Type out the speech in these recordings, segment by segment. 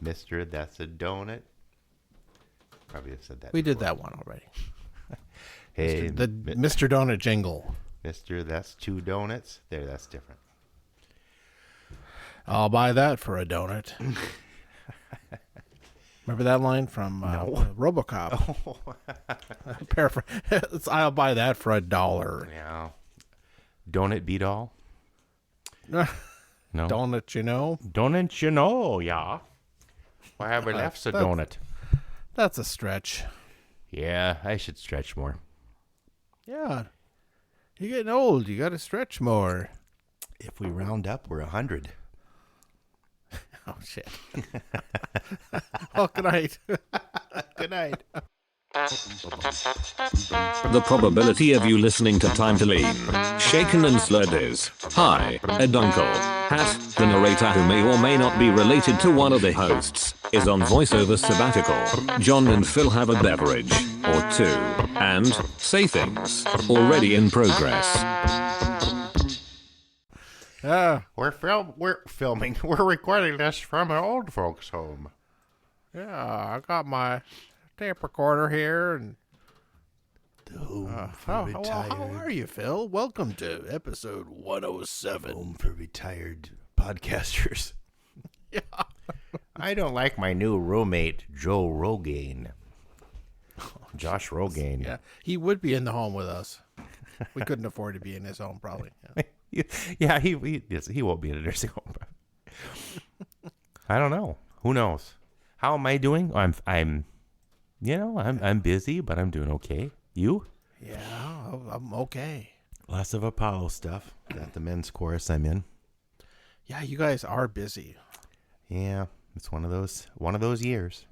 Mister, that's a donut. Probably have said that. We before. did that one already. Hey, Mr. Donut jingle. Mister, that's 2 donuts. There, that's different. I'll buy that for a donut. Remember that line from RoboCop? Oh. Paraphrase. I'll buy that for $1. Yeah. Donut beat all? No. Donut, you know? Donut, you know, yeah. Whatever left's a donut. That's a stretch. Yeah, I should stretch more. Yeah. You're getting old. You got to stretch more. If we round up, we're 100. Oh, shit. Well, good night. Good night. The probability of you listening to Time to Lean, Shaken and Slurred is high. Ed Uncle, Hat, the narrator who may or may not be related to one of the hosts, is on voiceover sabbatical. John and Phil have a beverage, or 2, and say things, already in progress. We're filming. We're recording this from an old folks' home. Yeah, I got my tape recorder here. And how are you, Phil? Welcome to episode 107. Home for retired podcasters. Yeah. I don't like my new roommate, Joe Rogaine. Josh Rogaine. Yeah, he would be in the home with us. We couldn't afford to be in his home, probably. Yeah, he won't be in a nursing home. I don't know. Who knows? How am I doing? I'm busy, but I'm doing okay. You? Yeah, I'm okay. Lots of Apollo stuff. Got the men's chorus I'm in. Yeah, you guys are busy. Yeah, it's one of those years.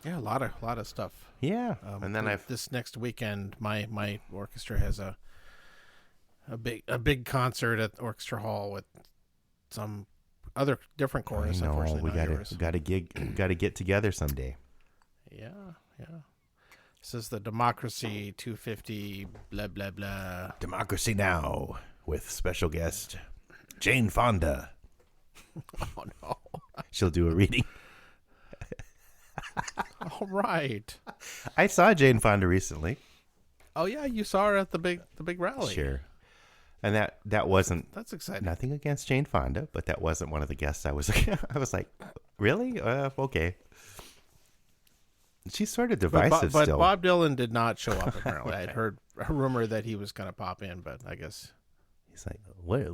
Yeah, a lot of stuff. Yeah, and then this next weekend, my orchestra has a big concert at Orchestra Hall with some other different chorus. Unfortunately, we got to get together someday. Yeah. This is the Democracy 250 blah blah blah. Democracy Now! With special guest Jane Fonda. Oh no, she'll do a reading. All right. I saw Jane Fonda recently. Oh yeah, you saw her at the big rally. Sure. And that wasn't. That's exciting. Nothing against Jane Fonda, but that wasn't one of the guests I was. I was like, really? Okay. She's sort of divisive but still. Bob Dylan did not show up. Apparently, I'd heard a rumor that he was going to pop in, but I guess he's like, where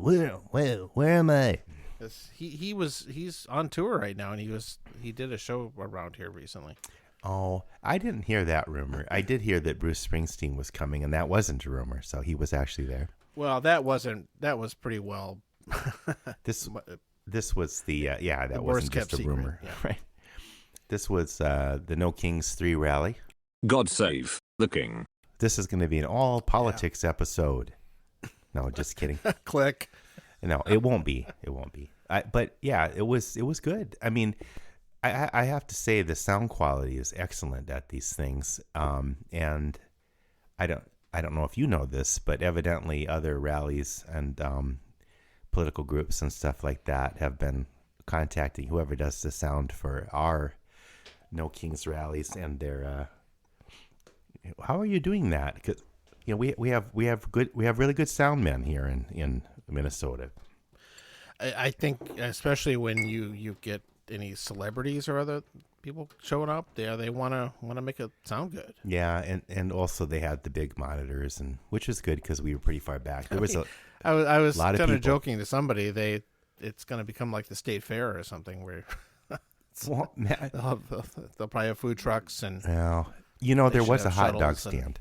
am I? He's on tour right now, and he did a show around here recently. Oh, I didn't hear that rumor. I did hear that Bruce Springsteen was coming, and that wasn't a rumor, so he was actually there. Well, that was pretty well. This was that wasn't just a rumor, yeah. Right? This was the No Kings 3 rally. God save the king. This is going to be an all politics episode. No, just kidding. Click. No, it won't be. It won't be. But yeah, it was good. I mean, I have to say the sound quality is excellent at these things. And I don't know if you know this, but evidently other rallies and political groups and stuff like that have been contacting whoever does the sound for our No Kings rallies, and they're how are you doing that? Because we have really good sound men here in Minnesota. I think especially when you get any celebrities or other people showing up, they want to make it sound good. Yeah, and also they had the big monitors, and which was good because we were pretty far back. There was I was lot of kind of people. joking to somebody. It's going to become like the state fair or something where Well, man, they'll probably have food trucks and. well, there was a hot dog stand.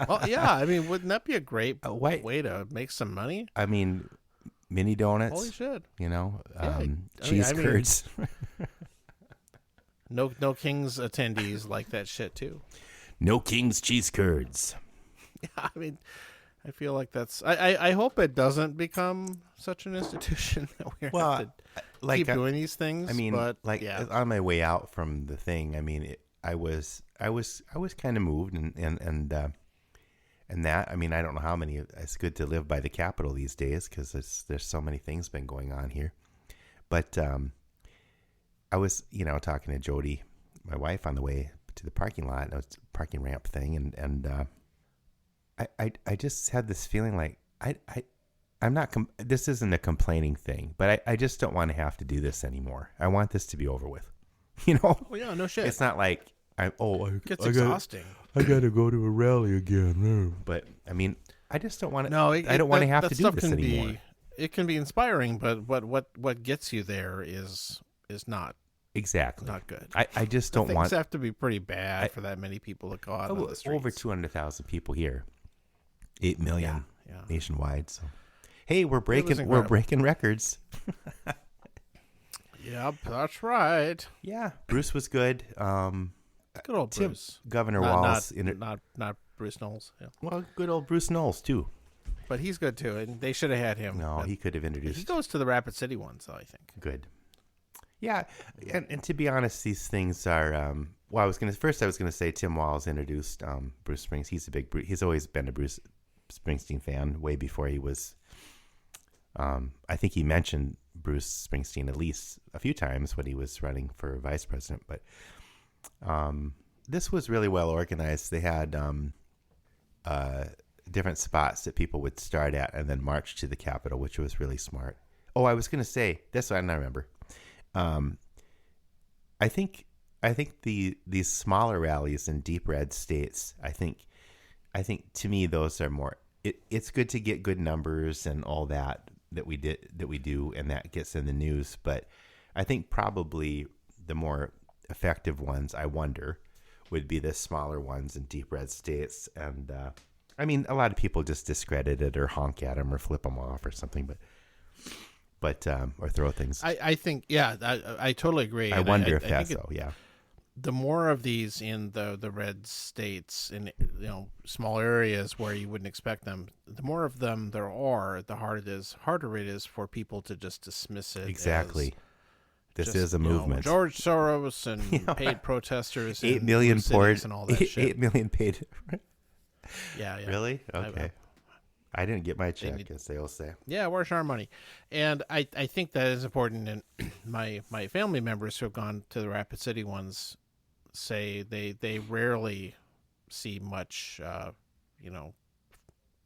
Well, yeah, I mean, wouldn't that be a great way to make some money? I mean, mini donuts. Holy shit! Cheese curds. No Kings attendees like that shit too. No Kings cheese curds. Yeah, I mean, I feel like that's. I hope it doesn't become such an institution that we have to keep doing these things. I mean, but on my way out from the thing, I mean, I was kind of moved and that. I mean, I don't know how many. It's good to live by the Capitol these days because there's so many things been going on here, but I was, talking to Jody, my wife, on the way to the parking lot, and it was a parking ramp thing, and I just had this feeling like I'm not. This isn't a complaining thing, but I just don't want to have to do this anymore. I want this to be over with. Oh yeah, no shit. It's not like it gets exhausting. I got to go to a rally again. But I mean, I just don't want to. No, I don't want to have to do this anymore. It can be inspiring, but what gets you there is not exactly not good. I just don't want. Things have to be pretty bad for that many people to go out on the streets. Over 200,000 people here, 8 million nationwide. So, hey, we're breaking records. Yep, that's right. Yeah, Bruce was good. Good old Bruce. Governor Walz. Not Bruce Knowles. Yeah. Well, good old Bruce Knowles, too. But he's good, too, and they should have had him. No, he could have introduced. He goes to the Rapid City ones, though, I think. Good. Yeah, and to be honest, these things are. I was going to say Tim Walz introduced Bruce Springsteen. He's always been a Bruce Springsteen fan way before he was. I think he mentioned Bruce Springsteen at least a few times when he was running for vice president. But this was really well organized. They had different spots that people would start at and then march to the Capitol, which was really smart. Oh, I was going to say this one. I remember. I think these smaller rallies in deep red states. I think to me those are more. It's good to get good numbers and all that we do, and that gets in the news. But I think probably the more effective ones, I wonder, would be the smaller ones in deep red states. And I mean, a lot of people just discredit it or honk at them or flip them off or something, but or throw things. I think, I totally agree. I wonder if that's so. Yeah. The more of these in the red states, in small areas where you wouldn't expect them, the more of them there are, the harder it is for people to just dismiss it. Exactly. This is a movement. George Soros and paid protesters, 8 million poured, and all that shit. 8 million paid. Yeah. Really? Okay. I didn't get my check, as they all say. Yeah, where's our money? And I think that is important. And my family members who have gone to the Rapid City ones say they rarely see much,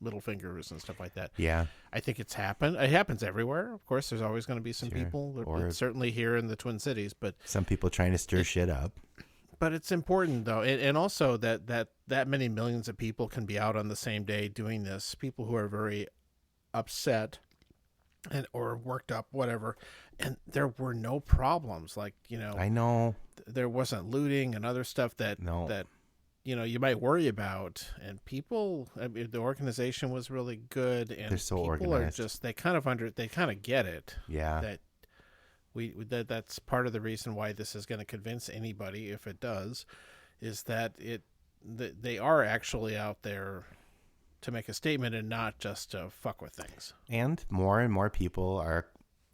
middle fingers and stuff like that. Yeah. I think it happens everywhere. Of course, there's always going to be some people, certainly here in the Twin Cities, but some people trying to stir shit up. But it's important, though, and also that many millions of people can be out on the same day doing this. People who are very upset or worked up, whatever, and there were no problems. Like, I know there wasn't looting and other stuff that you might worry about. And people, the organization was really good, and they're so people organized. are just they kind of get it. Yeah. That's part of the reason why this is going to convince anybody, if it does, is that they are actually out there to make a statement and not just to fuck with things. And more people are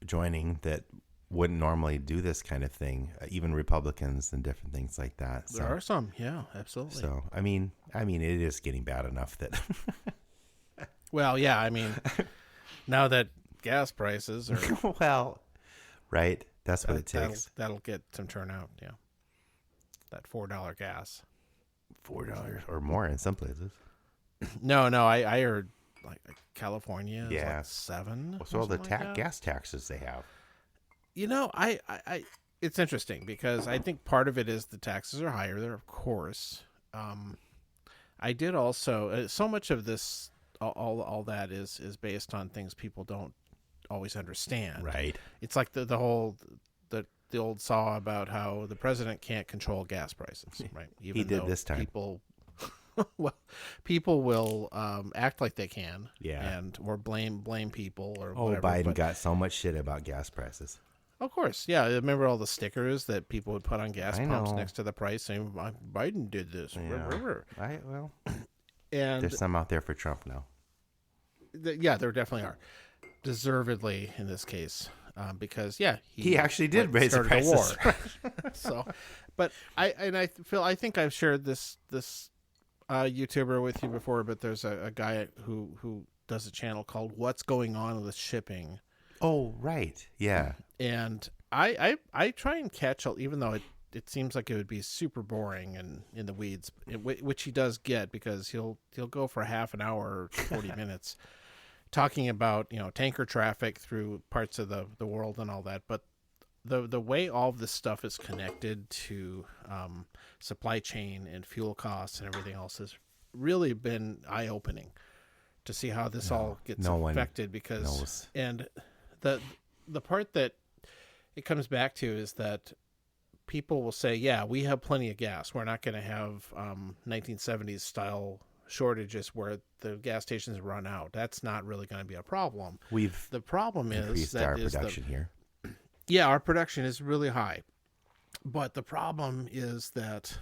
joining that wouldn't normally do this kind of thing, even Republicans and different things like that. There are some, yeah, absolutely. So I mean, it is getting bad enough that. Well, yeah, I mean, now that gas prices are well. Right, that's what it takes. That'll get some turnout. Yeah, that $4 gas, $4 or more in some places. No, I heard like California is like $7. So all the gas taxes they have. I it's interesting because I think part of it is the taxes are higher there, of course. I did also so much of this, all that is based on things people don't always understand. Right. It's like the old saw about how the president can't control gas prices, right? Even he did this time. People will act like they can, or blame people or whatever. Biden got so much shit about gas prices. Of course, yeah. Remember all the stickers that people would put on gas pumps next to the price saying Biden did this. Yeah. And there's some out there for Trump now. Yeah, there definitely are. Deservedly in this case, because he actually did raise the prices. A war. So, but I think I've shared this YouTuber with you before, but there's a guy who does a channel called What's Going On with Shipping. Oh, right. Yeah. And I try and catch, even though it seems like it would be super boring and in the weeds, which he does get, because he'll go for half an hour or 40 minutes talking about tanker traffic through parts of the world and all that. But the way all of this stuff is connected to supply chain and fuel costs and everything else has really been eye-opening to see how this all gets affected. Because and the part that it comes back to is that people will say, yeah, we have plenty of gas. We're not going to have 1970s style shortages where the gas stations run out. That's not really going to be a problem. The problem increased our production here. Yeah, our production is really high. But the problem is that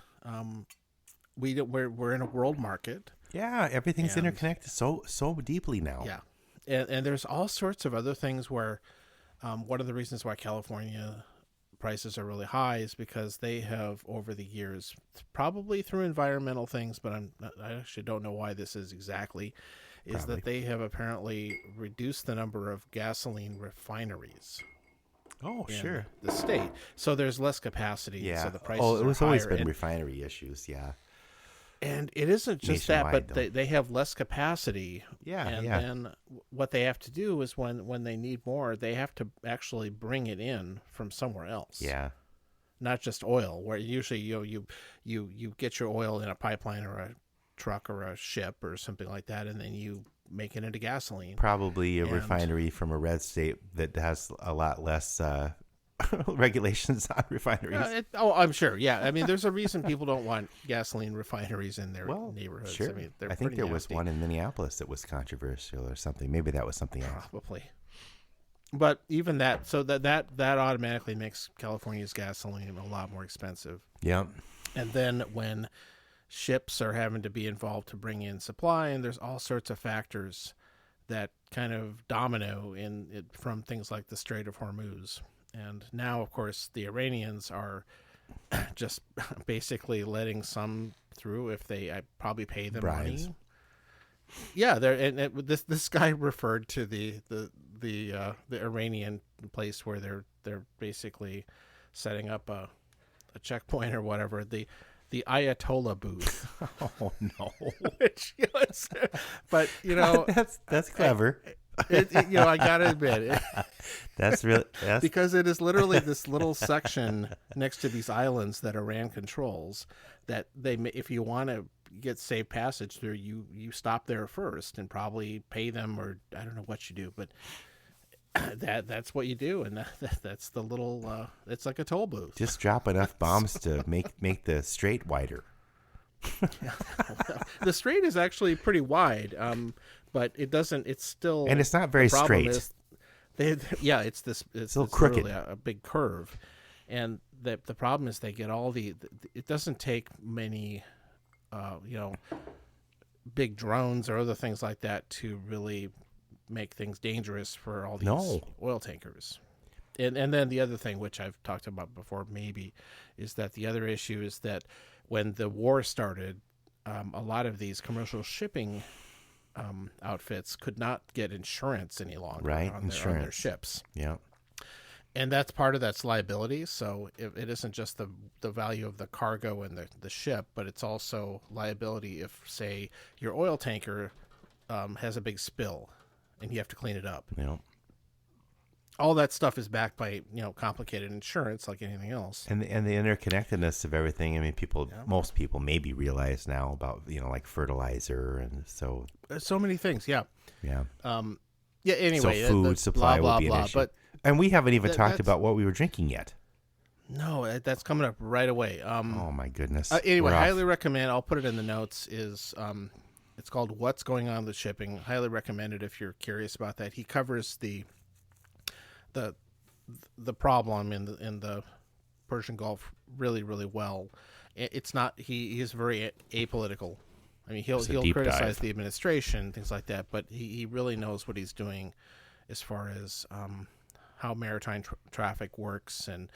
we're in a world market. Yeah, everything's interconnected so deeply now. Yeah. And there's all sorts of other things where one of the reasons why California prices are really high is because they have, over the years, probably through environmental things, but I actually don't know why this is exactly, is that they have apparently reduced the number of gasoline refineries. Oh, sure. The state. So there's less capacity. Yeah. So the prices are higher. It was always been refinery issues. Yeah. And it isn't just that, but Nationwide, they have less capacity. Yeah, and yeah. then what they have to do is when they need more, they have to actually bring it in from somewhere else. Yeah. Not just oil, where usually you get your oil in a pipeline or a truck or a ship or something like that, and then you make it into gasoline. Probably a refinery from a red state that has a lot less regulations on refineries. I'm sure. Yeah. I mean, there's a reason people don't want gasoline refineries in their neighborhoods. Sure. I mean, I think there was one in Minneapolis that was controversial or something. Maybe that was something else. Probably. But even that, so that automatically makes California's gasoline a lot more expensive. Yeah. And then when ships are having to be involved to bring in supply, and there's all sorts of factors that kind of domino in it, from things like the Strait of Hormuz. And now, of course, the Iranians are just basically letting some through if they probably pay them money. Yeah, this guy referred to the Iranian place where they're basically setting up a checkpoint or whatever, the Ayatollah booth. Oh no! Which, but that's clever. I gotta admit, that's really because it is literally this little section next to these islands that Iran controls. That if you want to get safe passage through, you stop there first and probably pay them, or I don't know what you do, but that's what you do, and that's the little. It's like a toll booth. Just drop enough bombs to make the strait wider. The strait is actually pretty wide, but it doesn't. It's still, and it's not very straight. It's still crooked, a big curve, and the problem is they get all it doesn't take many, big drones or other things like that to really make things dangerous for all these oil tankers. And then the other thing, which I've talked about before, maybe, is that the other issue is that when the war started, a lot of these commercial shipping outfits could not get insurance any longer on their ships. Yeah. And that's part of that's liability. So it isn't just the value of the cargo and the ship, but it's also liability if, say, your oil tanker has a big spill and you have to clean it up. Yeah. All that stuff is backed by complicated insurance, like anything else. And the interconnectedness of everything. I mean, most people maybe realize now about like fertilizer, and so there's so many things. Yeah. Yeah. Anyway, so food supply will be an issue. And we haven't even talked about what we were drinking yet. No, that's coming up right away. Oh my goodness. Anyway, highly recommend. I'll put it in the notes. It's called "What's Going On with Shipping." Highly recommend it if you're curious about that. He covers the problem in the Persian Gulf really, really well. It's not he is very apolitical. I mean, he'll criticize the administration, things like that, but he really knows what he's doing as far as how maritime traffic works, and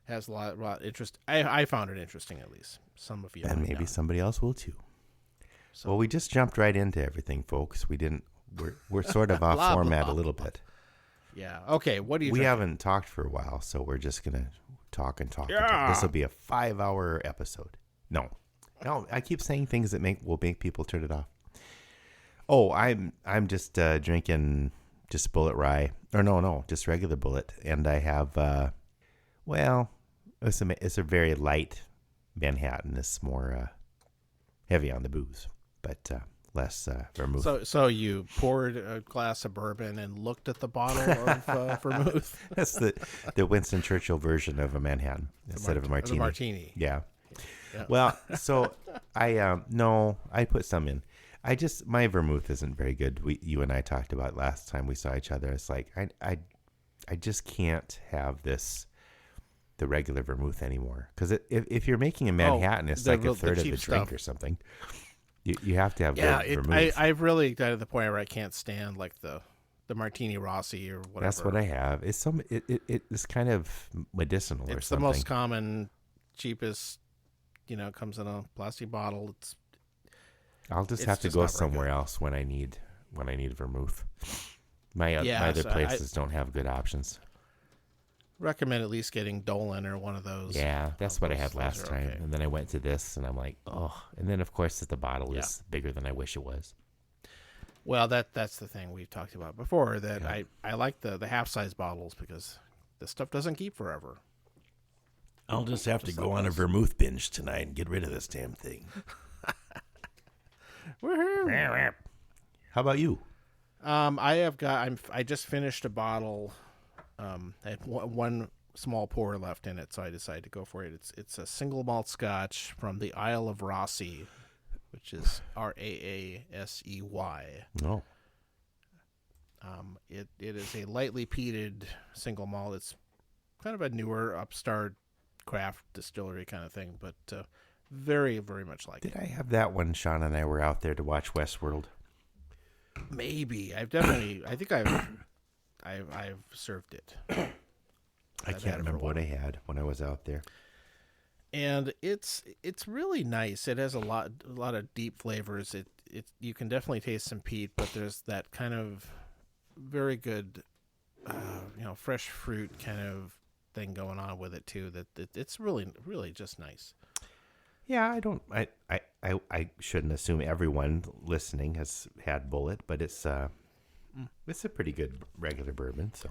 has a lot of interest. I found it interesting, at least. Some of you, and maybe somebody else will too. So, well, we just jumped right into everything, folks. We didn't. We're sort of off format a little bit. Yeah. Okay. What do you? We drinking? haven't talked for a while, so we're just gonna talk and talk. Yeah. This will be a 5-hour episode. No, I keep saying things that will make people turn it off. Oh, I'm just drinking just Bullet Rye, or no, just regular Bullet, and I have it's a very light Manhattan. It's more heavy on the booze, but less vermouth. So you poured a glass of bourbon and looked at the bottle of vermouth. That's the Winston Churchill version of a Manhattan instead of a martini. The martini. Yeah. Yeah. Well, so I put some in. My vermouth isn't very good. You and I talked about last time we saw each other. It's like I just can't have the regular vermouth anymore, because if you're making a Manhattan, it's like a third of the drink stuff. Or something. You have to have good vermouth. I've really got to the point where I can't stand like the Martini Rossi or whatever. That's what I have. It's kind of medicinal or It's something. the most common, cheapest. Comes in a plastic bottle. I'll just have to go somewhere else when I need vermouth. My other places don't have good options. Recommend at least getting Dolan or one of those. Yeah, that's what I had last time. Okay. And then I went to this, and I'm like, oh. And then, of course, the bottle is bigger than I wish it was. Well, that's the thing we've talked about before, that I like the half-size bottles because this stuff doesn't keep forever. I'll just have to go on a vermouth binge tonight and get rid of this damn thing. Woohoo! How about you? I just finished a bottle. I had one small pour left in it, so I decided to go for it. It's a single malt Scotch from the Isle of Rossi, which is Raasey. No. It is a lightly peated single malt. It's kind of a newer upstart craft distillery kind of thing, but very, very much like it. Did I have that when Sean and I were out there to watch Westworld? Maybe. I think I've served it. I can't remember what I had when I was out there. And it's really nice. It has a lot of deep flavors. It you can definitely taste some peat, but there's that kind of very good fresh fruit kind of thing going on with it too. That it's really, really just nice. Yeah, I shouldn't assume everyone listening has had Bullet, but it's a pretty good regular bourbon. So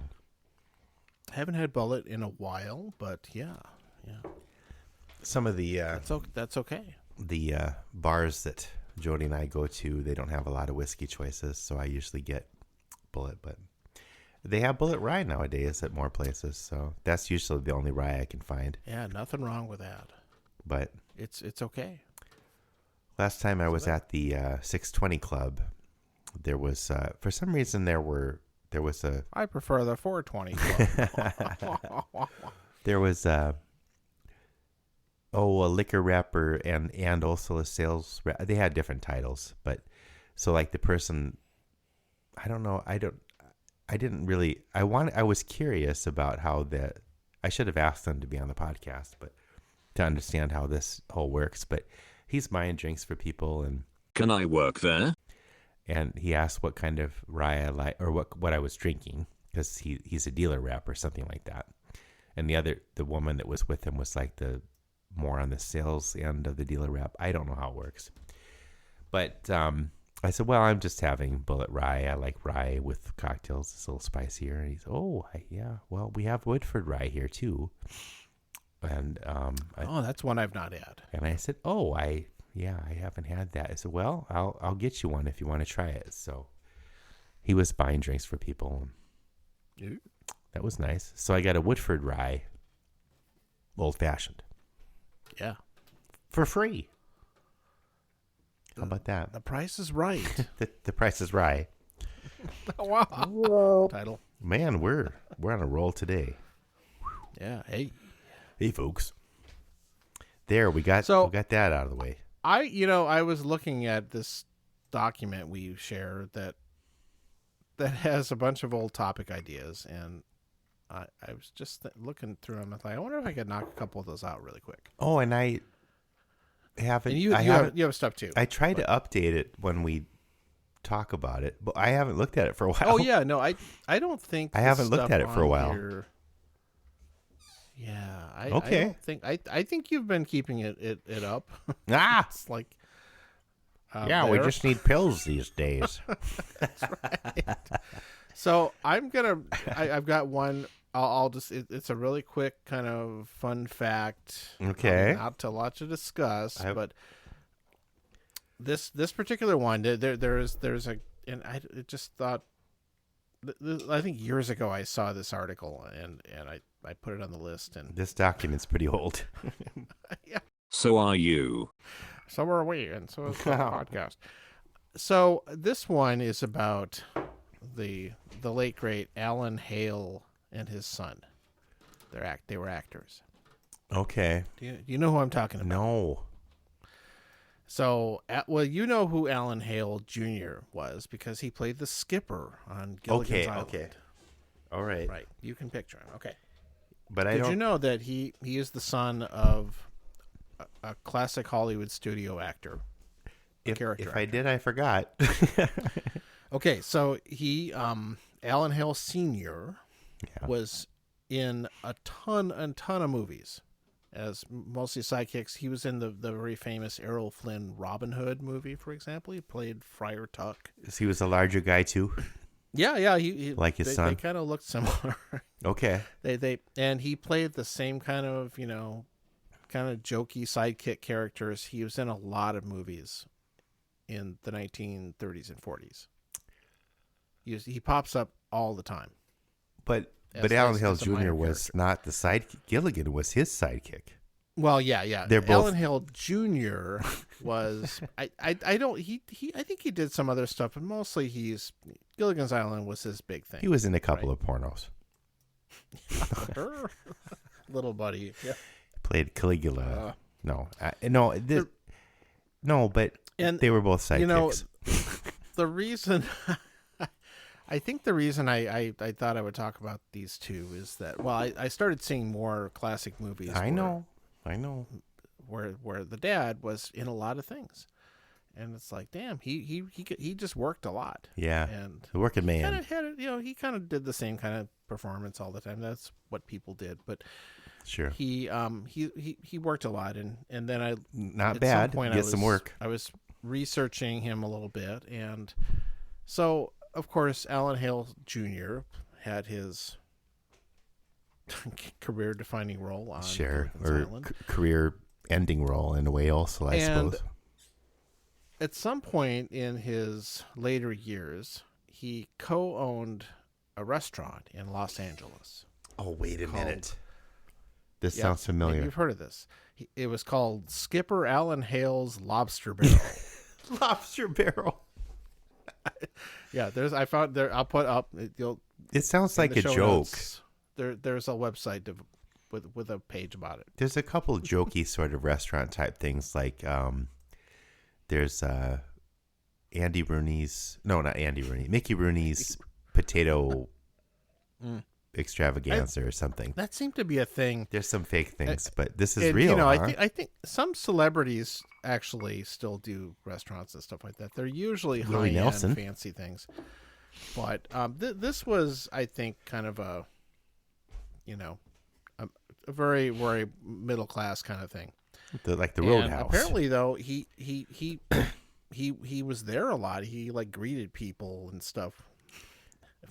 I haven't had Bullet in a while, but yeah. Some of the that's okay. The bars that Jody and I go to, they don't have a lot of whiskey choices, so I usually get Bullet, but they have Bullet Rye nowadays at more places, so that's usually the only rye I can find. Yeah, nothing wrong with that. But it's okay. Last time I was at the 620 Club, there was for some reason there was a. I prefer the 420 Club. There was a liquor rapper and also a sales rep. They had different titles, but so like the person, I don't know, I didn't really. I was curious about how I should have asked them to be on the podcast, but to understand how this whole works. But he's buying drinks for people, and can I work there? And he asked what kind of rye I like, or what I was drinking, because he's a dealer rep or something like that. And the woman that was with him was like the more on the sales end of the dealer rep. I don't know how it works, but I said, well, I'm just having Bullet Rye. I like rye with cocktails. It's a little spicier. And he's, well, we have Woodford Rye here too. And that's one I've not had. And I said, I haven't had that. I said, well, I'll get you one if you want to try it. So he was buying drinks for people. Ew. That was nice. So I got a Woodford Rye, old fashioned. Yeah. For free. How about that? The price is right. the price is rye. Wow. Whoa. Title. Man, we're on a roll today. Yeah. Hey, folks. There, we got that out of the way. I was looking at this document we share that has a bunch of old topic ideas, and I was just looking through them. I thought, I wonder if I could knock a couple of those out really quick. Oh, and I haven't. And you have stuff too. I tried to update it when we talk about it, but I haven't looked at it for a while. Oh yeah, no, I don't think I the haven't looked stuff at it for a on while. here- Yeah, I Okay. don't think I think you've been keeping it up. Ah, It's like yeah, we there. just need pills these days. So I've got one. I'll just it's a really quick kind of fun fact. Okay. Not a lot to discuss, I- but this particular one there's a and I just thought I think years ago I saw this article and I put it on the list and This document's pretty old. yeah. So are you. So are we, and so is the podcast. So this one is about the late great Alan Hale and his son. They were actors. Okay. Do you know who I'm talking about? No. So, well, you know who Alan Hale Jr. was because he played the skipper on Gilligan's Island. Okay. All right. Right. You can picture him. Okay. But I Did don't. you know that he is the son of a classic Hollywood studio actor? if character I actor. did, I forgot. Okay, so he, Alan Hale Sr. Yeah. was in a ton of movies as mostly sidekicks. He was in the very famous Errol Flynn Robin Hood movie, for example. He played Friar Tuck. He was a larger guy too. Yeah, he Like his they, son? They kind of looked similar. Okay. And he played the same kind of, kind of jokey sidekick characters. He was in a lot of movies in the 1930s and 40s. He pops up all the time. But As Alan as Hale a minor Jr. was character. not the sidekick. Gilligan was his sidekick. Well, yeah. They're both- Alan Hale Jr. was I don't he I think he did some other stuff, but mostly Gilligan's Island was his big thing. He was in a couple of pornos. Little buddy. Yeah. Played Caligula. No, but And, they were both sidekicks. The reason I think the reason I thought I would talk about these two is that I started seeing more classic movies. I know. Where the dad was in a lot of things, and it's like, damn, he just worked a lot. Yeah, And the working kind man. of had he kind of did the same kind of performance all the time. That's what people did, but Sure. he worked a lot, and then I Not at bad. some point Get some work. I was researching him a little bit, and so of course Alan Hale Jr. had his career-defining role on Sure. Gilligan's Or Island. career-ending role in a way also, I And suppose. At some point in his later years, he co-owned a restaurant in Los Angeles. Oh, wait a called- minute. This Yeah, sounds maybe familiar. you've heard of this. It was called Skipper Alan Hale's Lobster Barrel. Lobster barrel. Yeah, I found there. I'll put up. You'll It sounds in like the a show joke. notes, there's a website with a page about it. There's a couple jokey sort of restaurant type things like there's Andy Rooney's, no, not Andy Rooney, Mickey Rooney's potato extravaganza or something. That seemed to be a thing. There's some fake things, but this is And, real. Huh? I think some celebrities actually still do restaurants and stuff like that. They're usually Willie high-end, Nelson. fancy things. But this was, I think, kind of a very, very middle class kind of thing. Like the And Roadhouse. apparently, though, he was there a lot. He greeted people and stuff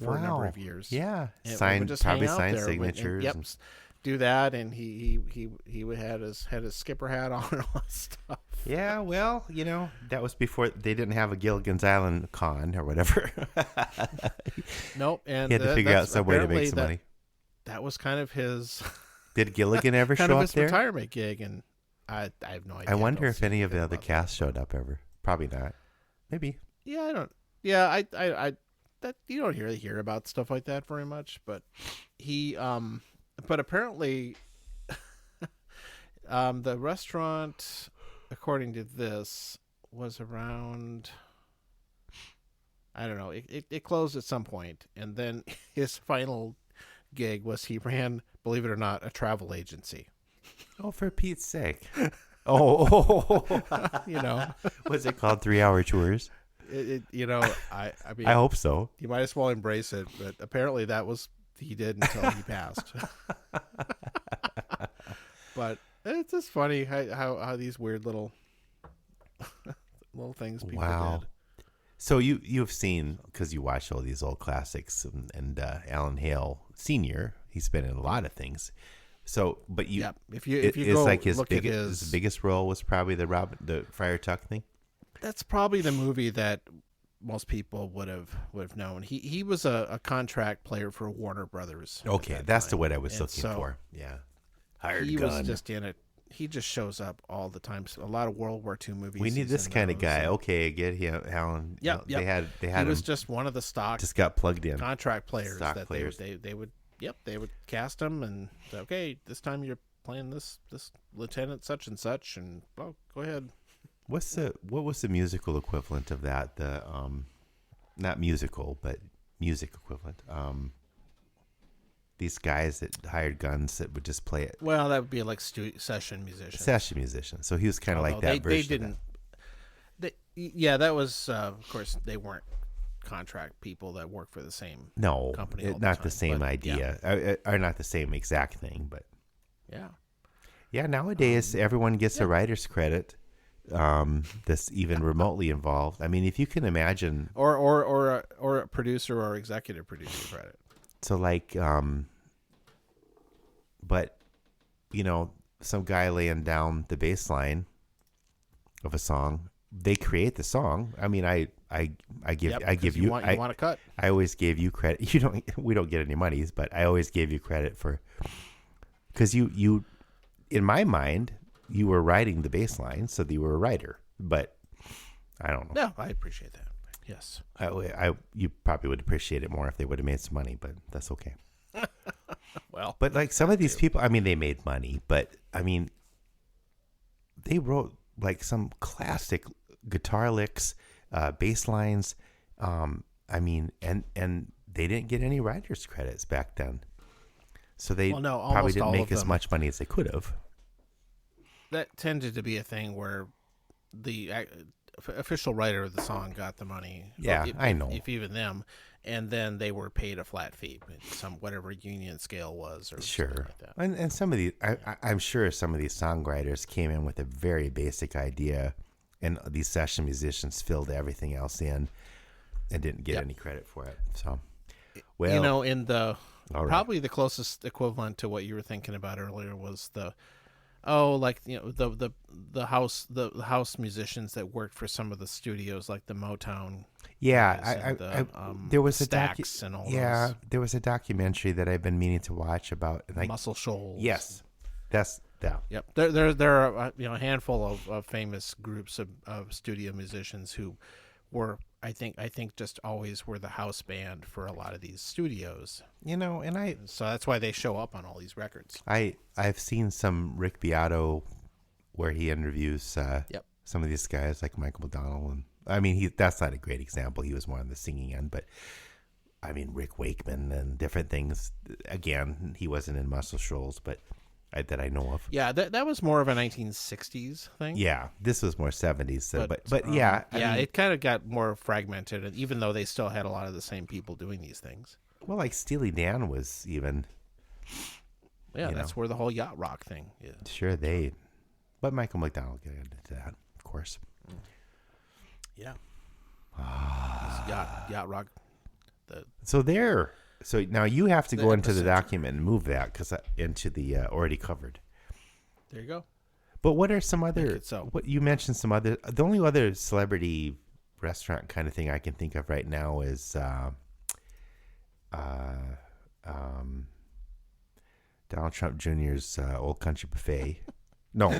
for a number Wow. of years. Yeah, And signed, would just probably hang out signed there signatures. Yep, and- do that, and he had his skipper hat on and all that stuff. Yeah, well, that was before they didn't have a Gilligan's Island con or whatever. Nope, and He had to figure out that's some way to make apparently some money. That was kind of his Did Gilligan ever kind show of up his there? retirement gig, and I have no idea. I wonder don't if see any of the anything other about cast showed up ever. Probably not. Maybe. that. Yeah, I don't. Yeah, I that you don't really hear about stuff like that very much, but he but apparently the restaurant, according to this, was around, I don't know, it closed at some point, and then his final gig was he ran, believe it or not, a travel agency. Oh, for Pete's sake. Oh. You know, Was it called 3 Hour Tours? I mean, I hope so. you might as well embrace it. But apparently, that was he did until he passed. But it's just funny how these weird little things people did. So you've seen, because you watch all these old classics, and Alan Hale Sr., he's been in a lot of things. So, but if you it's go like his look at his biggest role was probably the Friar Tuck thing. That's probably the movie that most people would have known. He was a contract player for Warner Brothers. Okay, that's the word I was looking for. Yeah, Hired he gun. was just in it. He just shows up all the time. So a lot of World War II movies. We need this kind of guy. And, Okay, get him, Alan. Yep. They had he him. was just one of the stock Just got plugged in. contract players Stock that players. they would cast him and say, okay, this time you're playing this lieutenant such and such, and go ahead. What was the musical equivalent of that? The not musical, but music equivalent. These guys that hired guns that would just play it. Well, that would be like session musicians. Session musician. So he was kind of like that version. They didn't. That was of course they weren't contract people that work for the same company. Not the same idea, or not the same exact thing, but yeah. Nowadays, everyone gets a writer's credit. That's even remotely involved. I mean, if you can imagine, or a producer or executive producer credit. So like, but some guy laying down the bass line of a song, they create the song. I mean, I give you want a cut. I always gave you credit. We don't get any monies, but I always gave you credit for, because you, in my mind, you were writing the bass line, so you were a writer. But I don't know. No, I appreciate that. Yes. You probably would appreciate it more if they would have made some money, but that's okay. Well, but like some of these people, I mean, they made money, but I mean, they wrote like some classic guitar licks, bass lines. I mean, and they didn't get any writers' credits back then, so they probably didn't make as much money as they could have. That tended to be a thing where the official writer of the song got the money. Yeah, I know. If even them, and then they were paid a flat fee, whatever union scale was, or sure. Like that. And some of these, I'm sure some of these songwriters came in with a very basic idea, and these session musicians filled everything else in, and didn't get any credit for it. So, well, in the probably the closest equivalent to what you were thinking about earlier was the house musicians that worked for some of the studios, like the Motown. Yeah, there was a Stax and all those. There was a documentary that I've been meaning to watch about Muscle Shoals. Yes, that's that. Yep, there are a handful of famous groups of studio musicians who were I think just always were the house band for a lot of these studios. So that's why they show up on all these records. I've seen some Rick Beato where he interviews some of these guys like Michael McDonald, and I mean that's not a great example. He was more on the singing end, but I mean Rick Wakeman and different things. Again, he wasn't in Muscle Shoals, but that I know of. Yeah, that was more of a 1960s thing. Yeah, this was more 70s. So, but yeah, I mean, it kind of got more fragmented, even though they still had a lot of the same people doing these things. Well, like Steely Dan was even. Yeah, that's where the whole yacht rock thing is. Sure, but Michael McDonald got into that, of course. Yeah. Yacht rock. So now you have to go into the document and move that into the already covered. There you go. But what are some other? So. What you mentioned some other. The only other celebrity restaurant kind of thing I can think of right now is Donald Trump Jr.'s Old Country Buffet. No.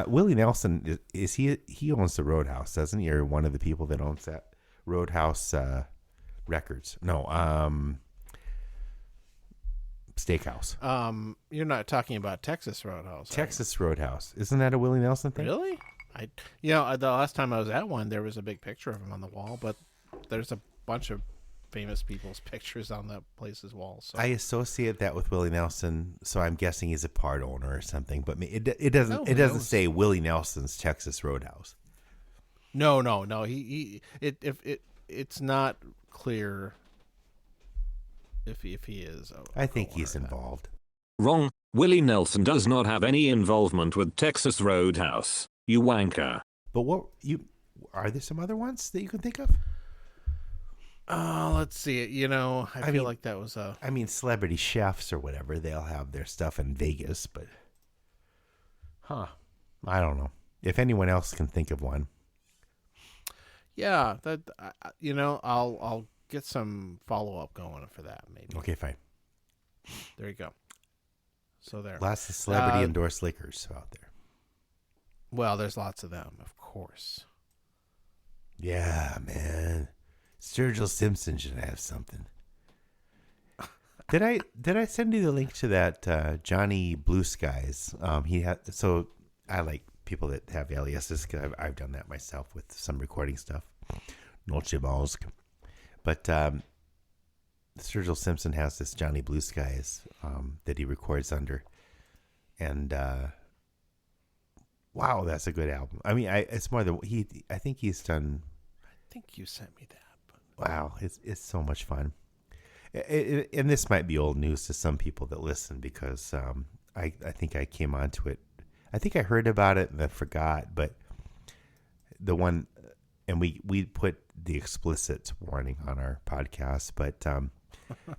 Willie Nelson is he? He owns the Roadhouse, doesn't he? Or one of the people that owns that Roadhouse. Records. No, Steakhouse. You're not talking about Texas Roadhouse. Texas Roadhouse. Isn't that a Willie Nelson thing? Really? The last time I was at one, there was a big picture of him on the wall, but there's a bunch of famous people's pictures on that place's wall. So I associate that with Willie Nelson, so I'm guessing he's a part owner or something. But it doesn't say Willie Nelson's Texas Roadhouse. No. It's not clear if he is. I think he's involved. Wrong. Willie Nelson does not have any involvement with Texas Roadhouse. You wanker. But are there some other ones that you can think of? Let's see. I feel like that was a. I mean, celebrity chefs or whatever, they'll have their stuff in Vegas, but I don't know if anyone else can think of one. Yeah, that I'll get some follow up going for that maybe. Okay, fine. There you go. So there. Lots of celebrity endorsed liquors out there. Well, there's lots of them, of course. Yeah, man. Sturgill Simpson should have something. Did I send you the link to that Johnny Blue Skies? So I like people that have aliases because I've done that myself with some recording stuff. Noche Balls. But Sturgill Simpson has this Johnny Blue Skies that he records under, and wow, that's a good album. I mean, it's more than I think he's done. I think you sent me that. Wow, it's so much fun. And this might be old news to some people that listen because I think I came onto it. I think I heard about it and I forgot, but the one, and we put the explicit warning on our podcast, but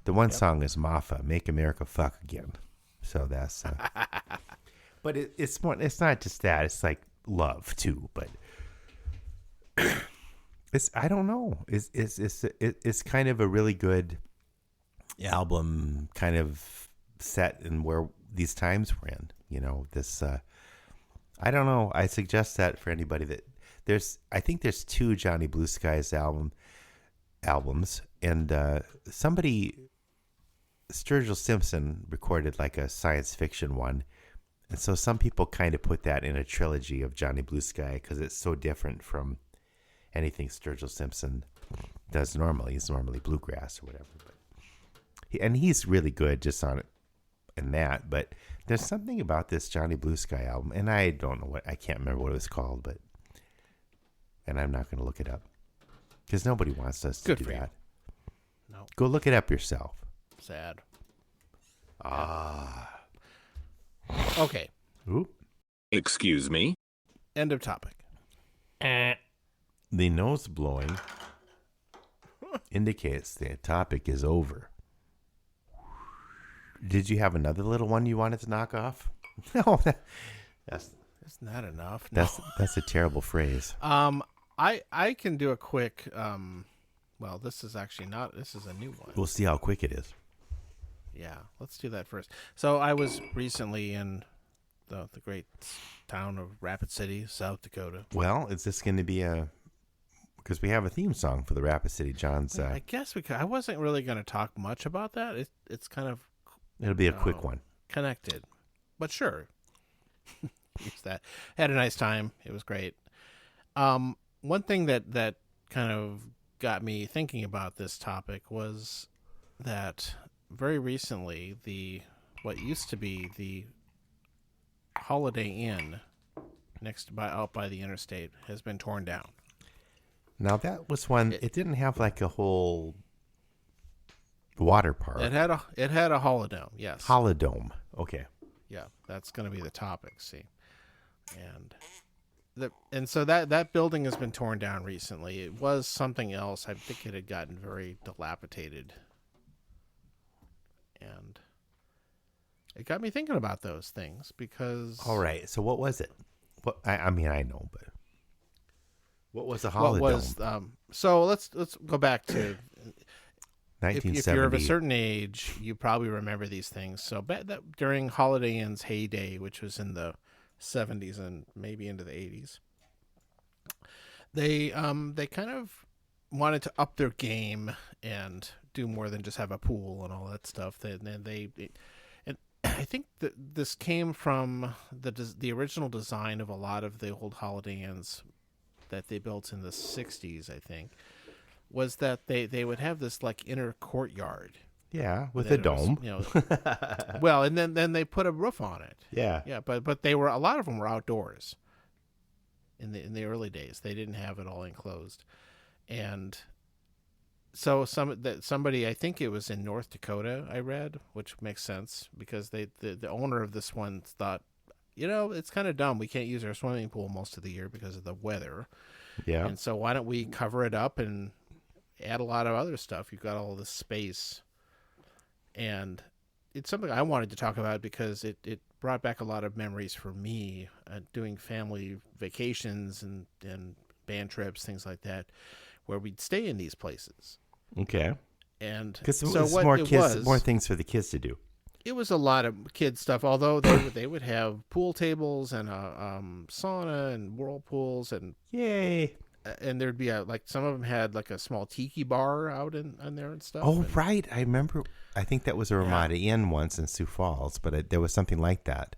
the one song is Maffa, Make America Fuck Again. So that's, but it's more, it's not just that, it's like love too, but I don't know. It's kind of a really good album, kind of set in where these times we're in. This. I don't know. I suggest that for anybody that I think there's 2 Johnny Blue Skies albums, and Sturgill Simpson recorded like a science fiction one, and so some people kind of put that in a trilogy of Johnny Blue Sky because it's so different from anything Sturgill Simpson does normally. He's normally bluegrass or whatever, and he's really good just on it and that. But there's something about this Johnny Blue Sky album, and I don't know I can't remember what it was called, and I'm not going to look it up because nobody wants us to do that. No, go look it up yourself. Sad. Okay. Oop. Excuse me. End of topic. The nose blowing indicates the topic is over. Did you have another little one you wanted to knock off? No, that's not enough. That's a terrible phrase. I can do a quick. Well, this is actually not. This is a new one. We'll see how quick it is. Yeah, let's do that first. So I was recently in the great town of Rapid City, South Dakota. Well, is this going to be because we have a theme song for the Rapid City John's. I guess we could. I wasn't really going to talk much about that. It's kind of. It'll be a quick one. Connected, but sure. Use that. Had a nice time. It was great. One thing that kind of got me thinking about this topic was that very recently what used to be the Holiday Inn out by the interstate has been torn down. Now that was one. It didn't have like a whole water park. It had a holodome. Yes. Holodome. Okay. Yeah, that's going to be the topic. See, and so that building has been torn down recently. It was something else. I think it had gotten very dilapidated, and it got me thinking about those things because. All right. So what was it? What I mean, I know, but what was the holodome? So let's go back to. If you're of a 1970. certain age, you probably remember these things. So during Holiday Inn's heyday, which was in the 70s and maybe into the 80s, they kind of wanted to up their game and do more than just have a pool and all that stuff. And I think that this came from the original design of a lot of the old Holiday Inns that they built in the 60s, I think. Was that they would have this like inner courtyard. Yeah, with a dome. Well, and then they put a roof on it. Yeah. Yeah, but a lot of them were outdoors. in the early days. They didn't have it all enclosed, and so somebody, I think it was in North Dakota, I read, which makes sense because the owner of this one thought, it's kind of dumb. We can't use our swimming pool most of the year because of the weather. Yeah. And so why don't we cover it up and add a lot of other stuff? You've got all this space. And it's something I wanted to talk about because it brought back a lot of memories for me, doing family vacations and band trips, things like that, where we'd stay in these places. Okay. And because so it's what more it kids, was, more things for the kids to do. it was a lot of kid stuff, although they would have pool tables and a sauna and whirlpools and Yay. And there'd be some of them had like a small tiki bar out in there and stuff. Oh, right. I remember. I think that was a Ramada Inn once in Sioux Falls, but there was something like that.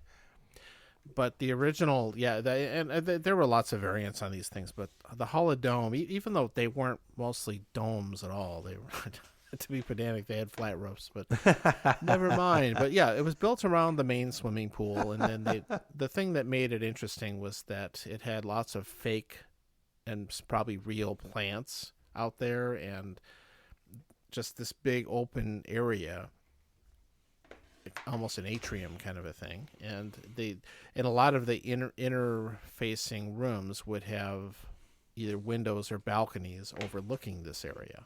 But the original, there were lots of variants on these things. But the Holodome, even though they weren't mostly domes at all, they were, to be pedantic, they had flat roofs. But never mind. But yeah, it was built around the main swimming pool, and then the thing that made it interesting was that it had lots of fake and probably real plants out there, and just this big open area, almost an atrium kind of a thing. And a lot of the inner facing rooms would have either windows or balconies overlooking this area.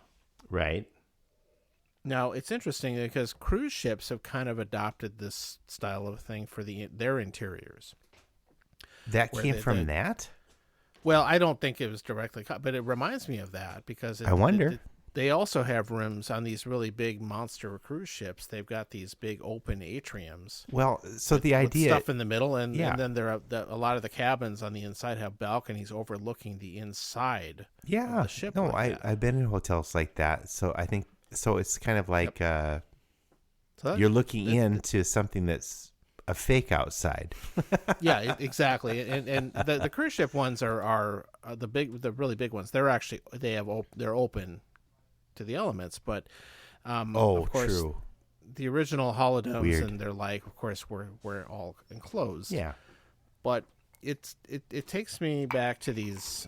Right. Now it's interesting because cruise ships have kind of adopted this style of thing for their interiors. That came from that? Well, I don't think it was directly cut, but it reminds me of that because I wonder. They also have rooms on these really big monster cruise ships. They've got these big open atriums. Well, so the idea, with stuff in the middle, and then a lot of the cabins on the inside have balconies overlooking the inside. Yeah, of the ship. no, like I've been in hotels like that, so I think it's kind of like So you're looking into something that's a fake outside. Yeah, exactly. And the cruise ship ones are the really big ones. They're open to the elements, but of course, true. The original holodomes Weird. and their of course, were all enclosed. Yeah, but it takes me back to these.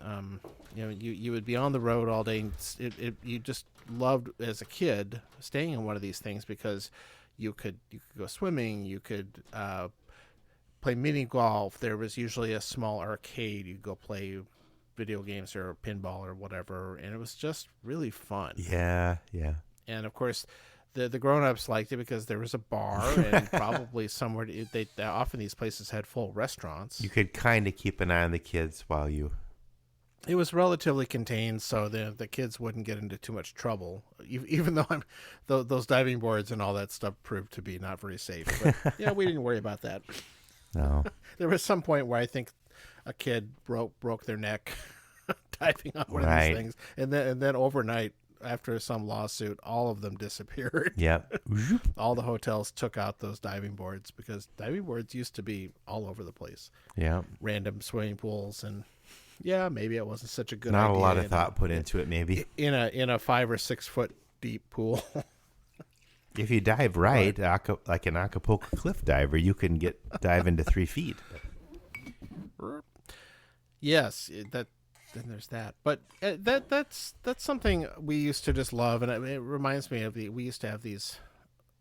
You would be on the road all day. And you just loved as a kid staying in one of these things because you could go swimming, you could play mini golf. There was usually a small arcade. You'd go play video games or pinball or whatever, and it was just really fun. Yeah. And of course, the grown-ups liked it because there was a bar and probably somewhere often these places had full restaurants. You could kind of keep an eye on the kids while you. It was relatively contained, so the kids wouldn't get into too much trouble. Even though those diving boards and all that stuff proved to be not very safe. But we didn't worry about that. No. There was some point where I think a kid broke their neck diving on one of these things, and then overnight, after some lawsuit, all of them disappeared. Yep. All the hotels took out those diving boards because diving boards used to be all over the place. Yeah. Random swimming pools, and maybe it wasn't such a good Not idea. a lot of thought put into it, maybe. In a 5 or 6 foot deep pool. If you dive right, like an Acapulco cliff diver, you can dive into 3 feet. Yes, then there's that. But that's something we used to just love, and it reminds me of we used to have these.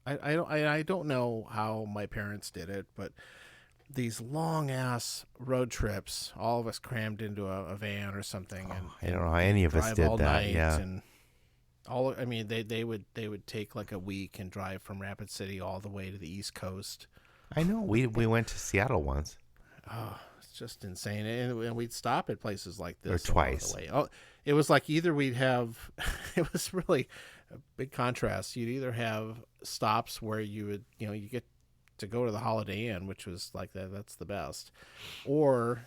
I don't know how my parents did it, but these long ass road trips, all of us crammed into a van or something, and I don't know how any of us drive did all that. night Yeah. and they would take like a week and drive from Rapid City all the way to the East Coast. I know. We went to Seattle once. Oh, it's just insane. And we'd stop at places like this. Or twice. Along the way. Oh, it was like either we'd have, it was really a big contrast. You'd either have stops where you would, you get to go to the Holiday Inn, which was like that's the best. Or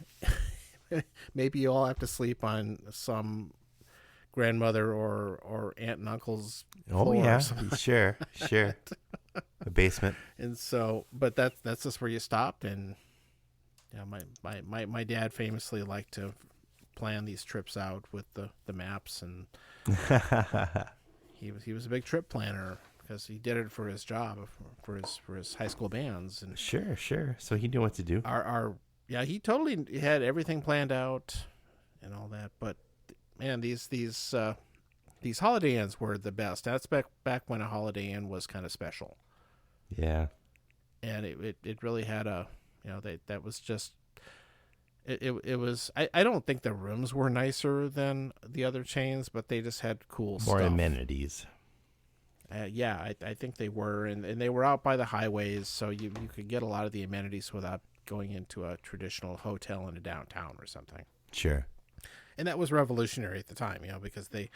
maybe you all have to sleep on some grandmother or aunt and uncle's floor. Oh, yeah. Sure. The basement. And so, but that's just where you stopped. And my dad famously liked to plan these trips out with the maps, and he was a big trip planner because he did it for his job, for his high school bands. And Sure. So he knew what to do. our Yeah, he totally had everything planned out and all that. But man, these Holiday Inns were the best. That's back when a Holiday Inn was kind of special, Yeah. and it really had that was just it was. I don't think the rooms were nicer than the other chains, but they just had cool More stuff. amenities. Yeah, I think they were, and they were out by the highways, so you could get a lot of the amenities without going into a traditional hotel in a downtown or something. Sure. And that was revolutionary at the time, because the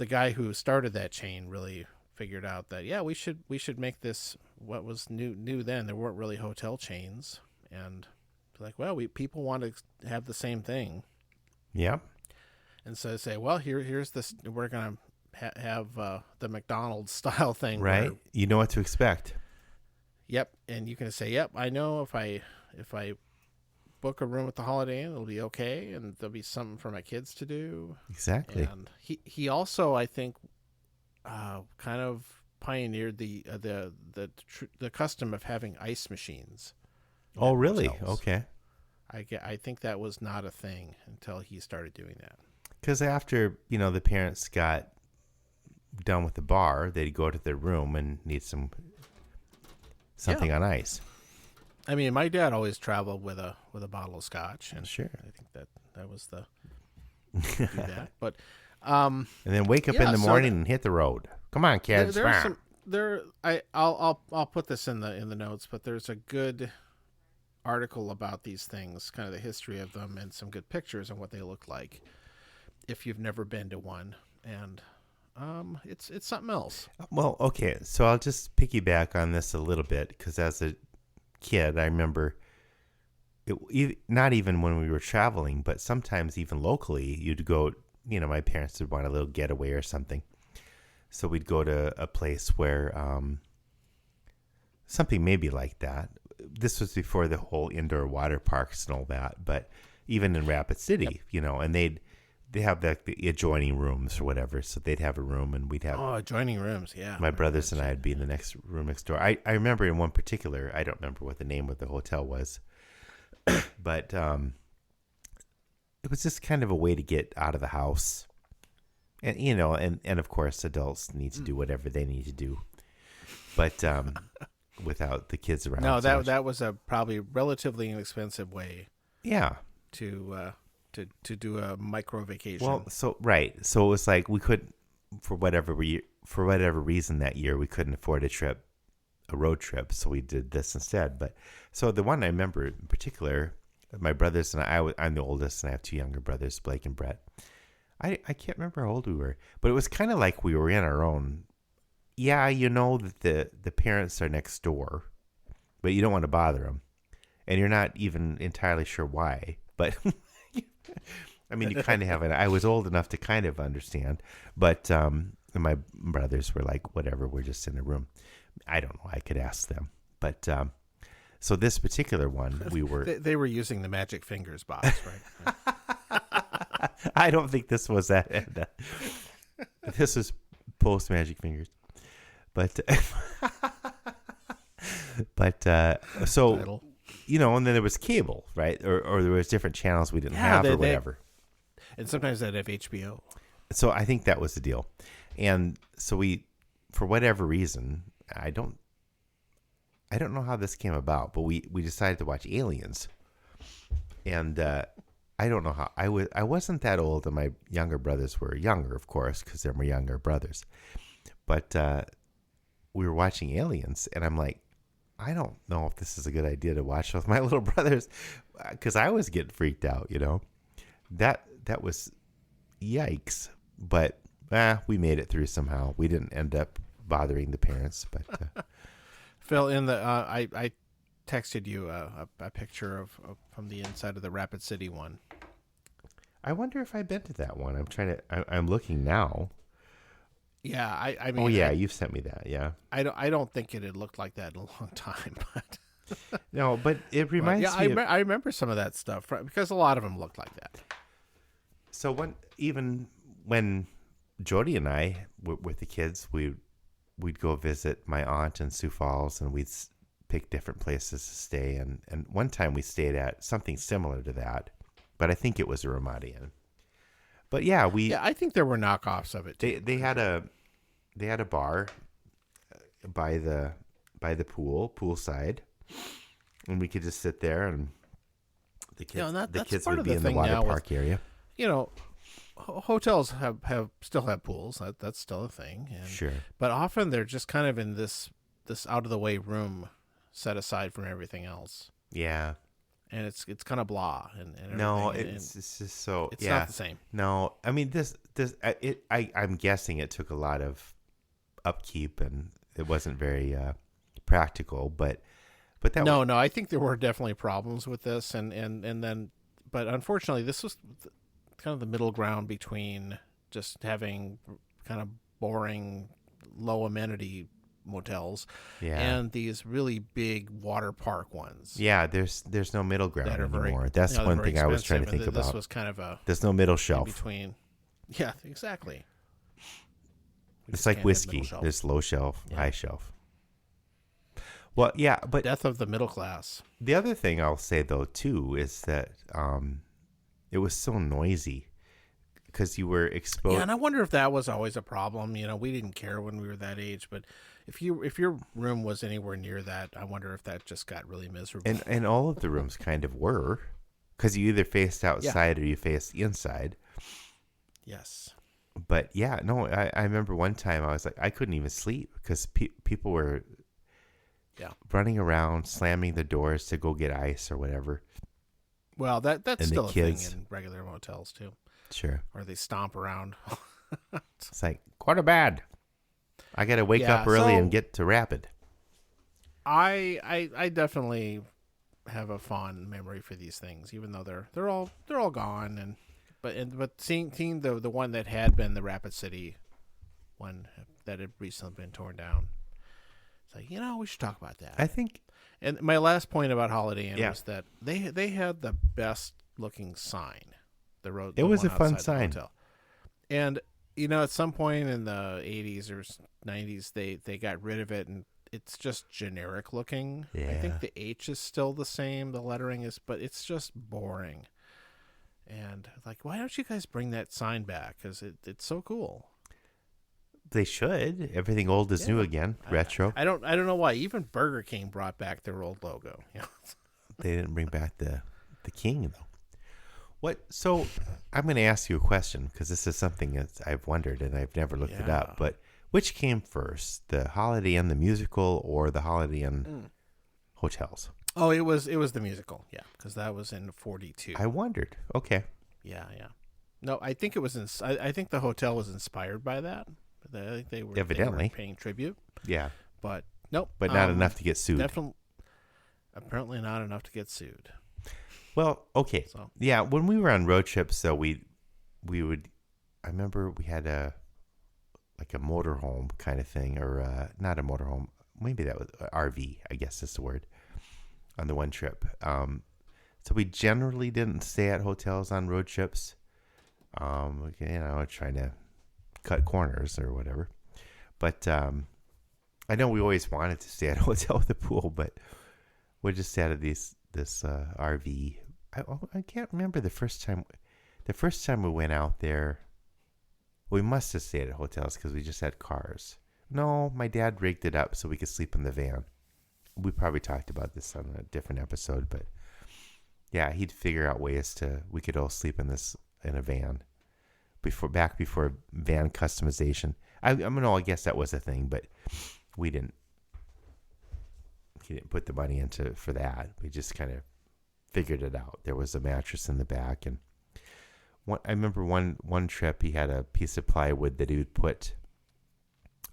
guy who started that chain really figured out that we should make this what was new then. There weren't really hotel chains, and like, well, people want to have the same thing. Yeah. And so say, well, here's this. We're gonna have the McDonald's style thing, Right. where, You know what to expect. yep, and you can say, yep, I know if I book a room at the Holiday Inn, it'll be okay, and there'll be something for my kids to do. Exactly. And he also, I think, kind of pioneered the custom of having ice machines. Oh, at really? hotels. Okay. I think that was not a thing until he started doing that. Because after, the parents got done with the bar, they'd go to their room and need something on ice. I mean, my dad always traveled with a bottle of scotch, and Sure. I think that was the do that. But And then wake up in Yeah, the so morning and hit the road. Come on, kids. there's I'll put this in the notes, but there's a good article about these things, kind of the history of them, and some good pictures and what they look like if you've never been to one. And it's something else. Well, okay. So I'll just piggyback on this a little bit because as a kid, I remember not even when we were traveling, but sometimes even locally, you'd go, my parents would want a little getaway or something. So we'd go to a place where something maybe like that. This was before the whole indoor water parks and all that, but even in Rapid City, and they have the adjoining rooms or whatever. So they'd have a room and we'd have Adjoining rooms, yeah. my brothers and I'd be in the next room next door. I remember in one particular, I don't remember what the name of the hotel was, but it was just kind of a way to get out of the house. And, and of course, adults need to do whatever they need to do. But without the kids around. No, so much. that was a probably relatively inexpensive way Yeah. to do a micro vacation. Well, so it was like we couldn't, for whatever reason that year, we couldn't afford a road trip, so we did this instead. But so the one I remember in particular, my brothers and I'm the oldest, and I have two younger brothers, Blake and Brett. I can't remember how old we were, but it was kind of like we were in our own. Yeah, that the parents are next door, but you don't want to bother them, and you're not even entirely sure why. But I mean, you kind of have I was old enough to kind of understand, but my brothers were like, whatever, we're just in a room. I don't know. I could ask them, but so this particular one, we were. They were using the magic fingers box, right? I don't think this was that. This was post Magic Fingers, but so Title. and then there was cable, right? Or there was different channels we didn't have or whatever. And sometimes they'd have HBO. So I think that was the deal, and so we, for whatever reason, I don't know how this came about, but we decided to watch Aliens, and. I don't know how I wasn't that old, and my younger brothers were younger, of course, because they're my younger brothers. But we were watching Aliens, and I'm like, I don't know if this is a good idea to watch with my little brothers, because I was getting freaked out. That was yikes. But we made it through somehow. We didn't end up bothering the parents, but Phil, in the I texted you a picture of from the inside of the Rapid City one. I wonder if I've been to that one. I'm looking now. Yeah, I mean. Oh yeah, you've sent me that. Yeah. I don't think it had looked like that in a long time, but. No, but it reminds me. I remember some of that stuff because a lot of them looked like that. So when Jody and I were with the kids, we'd go visit my aunt in Sioux Falls, and we'd pick different places to stay. And one time we stayed at something similar to that, but I think it was a Ramada Inn. But yeah, I think there were knockoffs of it too. they had a bar by the poolside, and we could just sit there, and the kids part would of be the in the thing water now park area. Hotels still have pools. That's still a thing. And, Sure. But often they're just kind of in this out of the way room set aside from everything else. Yeah. And it's kind of blah and No, everything, it's just so it's yeah. not the same. No, I mean I'm guessing it took a lot of upkeep and it wasn't very practical, but that No, I think there were definitely problems with this, and then, but unfortunately, this was kind of the middle ground between just having kind of boring, low amenity motels and these really big water park ones. Yeah, there's no middle ground anymore. Very, That's one thing I was trying to think about. This was kind of there's no middle shelf between. Yeah, exactly. It's like whiskey. There's low shelf, high shelf. Well, yeah, but death of the middle class. The other thing I'll say though too is that it was so noisy because you were exposed. Yeah, and I wonder if that was always a problem. We didn't care when we were that age, but if your room was anywhere near that, I wonder if that just got really miserable. And all of the rooms kind of were, because you either faced outside or you faced inside. Yes. But yeah, no, I remember one time I was like, I couldn't even sleep because people were running around, slamming the doors to go get ice or whatever. Well, that's still a thing in regular motels too. Sure. Or they stomp around. It's like, go to bed. I got to wake up early and get to Rapid. I definitely have a fond memory for these things, even though they're all gone. But seeing the one that had been the Rapid City one that had recently been torn down, it's like, we should talk about that. I think. And my last point about Holiday Inn was that they had the best looking sign. It was a fun sign. And at some point in the 80s or 90s, they got rid of it, and it's just generic looking. Yeah. I think the H is still the same, the lettering is, but it's just boring. And like, why don't you guys bring that sign back? Because it's so cool. They should. Everything old is new again. Retro. I don't know why. Even Burger King brought back their old logo. They didn't bring back the King though. What? So I'm going to ask you a question because this is something that I've wondered and I've never looked it up. But which came first, the Holiday Inn the musical or the Holiday Inn hotels? Oh, it was the musical, because that was in 42. I wondered. Okay. Yeah. No, I think it was. I think the hotel was inspired by that. I think they were evidently paying tribute. Yeah, but nope. But not enough to get sued. Definitely, apparently not enough to get sued. Well, okay. So. Yeah, when we were on road trips, though, we would. I remember we had a motorhome kind of thing, or not a motorhome. Maybe that was RV. I guess is the word. On the one trip, so we generally didn't stay at hotels on road trips. Trying to cut corners or whatever. But I know we always wanted to stay at a hotel with a pool, but we just stayed at this RV. I can't remember the first time. The first time we went out there, we must have stayed at hotels because we just had cars. No, my dad rigged it up so we could sleep in the van. We probably talked about this on a different episode, but yeah, he'd figure out ways we could all sleep in a van before van customization. I guess that was a thing, but he didn't put the money for that. We just kind of figured it out. There was a mattress in the back, and I remember one trip he had a piece of plywood that he would put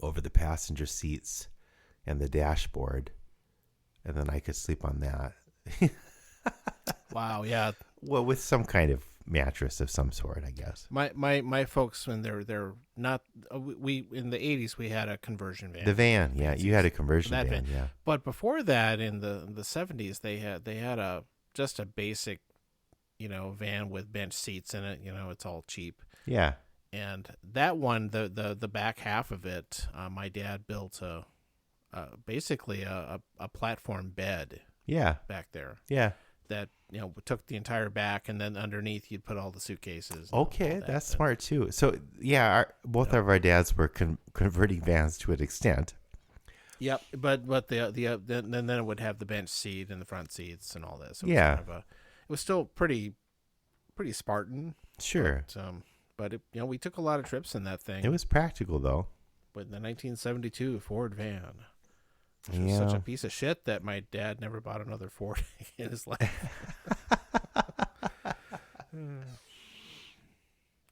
over the passenger seats and the dashboard. And then I could sleep on that. Wow, yeah. Well, with some kind of mattress of some sort, I guess. My folks, when they're not, we in the 80s we had a conversion van. The van, yeah, you had a conversion van, yeah. But before that, in the 70s, they had just a basic, van with bench seats in it. It's all cheap. Yeah. And that one, the back half of it, my dad built a basically a platform bed Yeah. back there Yeah. that took the entire back, and then underneath you'd put all the suitcases. Okay, that's smart too. So yeah, both of our dads were converting vans to an extent. Yep, but then it would have the bench seat and the front seats and all this. So Yeah. it was still pretty Spartan. Sure. But we took a lot of trips in that thing. It was practical though. With the 1972 Ford van, which was such a piece of shit that my dad never bought another Ford in his life.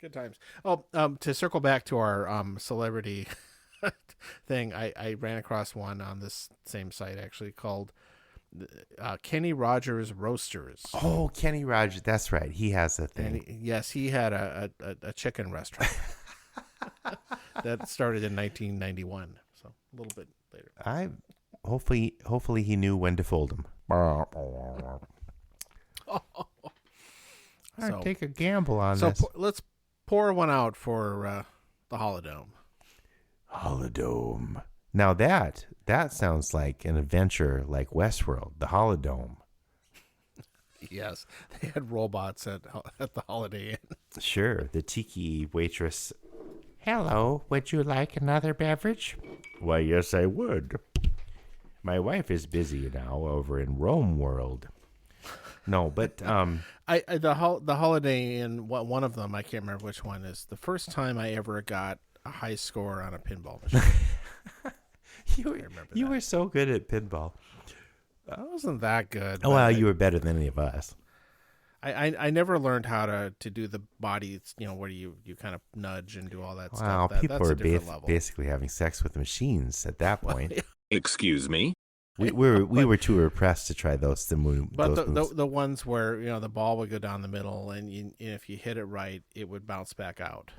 Good times. Oh, to circle back to our celebrity thing, I ran across one on this same site actually called Kenny Rogers Roasters. Oh, Kenny Rogers, that's right. He has a thing. And he had a chicken restaurant that started in 1991, so a little bit later. Hopefully he knew when to fold them. So, take a gamble on this. So let's pour one out for the Holodome. Holodome. Now that sounds like an adventure like Westworld, the Holodome. Yes, they had robots at the Holiday Inn. Sure, the tiki waitress. Hello, would you like another beverage? Why, yes, I would. My wife is busy now over in Rome World. No, but the Holiday Inn, one of them, I can't remember which one, is the first time I ever got a high score on a pinball machine. You were so good at pinball. I wasn't that good. Oh, well, you were better than any of us. I never learned how to do the body, where you kind of nudge and do all that wow, stuff. People were basically having sex with machines at that point. Excuse me? We were too repressed to try those moves. But the ones where the ball would go down the middle, and if you hit it right, it would bounce back out.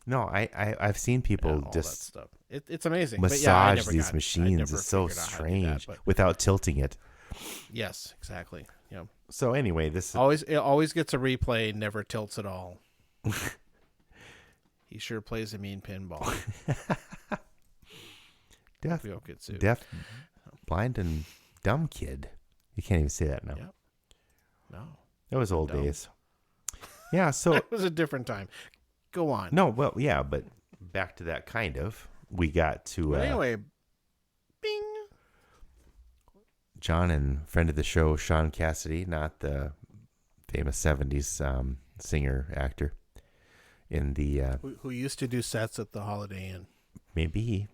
No, I've seen people all just that stuff. It's amazing. Massage these machines. It's so strange without tilting it. Yes, exactly. Yeah. So anyway, it always gets a replay. Never tilts at all. He sure plays a mean pinball. Deaf, blind, and dumb kid. You can't even say that now. Yep. No, it was old days. Yeah, so it was a different time. Go on. No, well, yeah, but back to that kind of. We got to anyway. Bing. John and friend of the show, Sean Cassidy, not the famous 70s singer actor, in the who used to do sets at the Holiday Inn. Maybe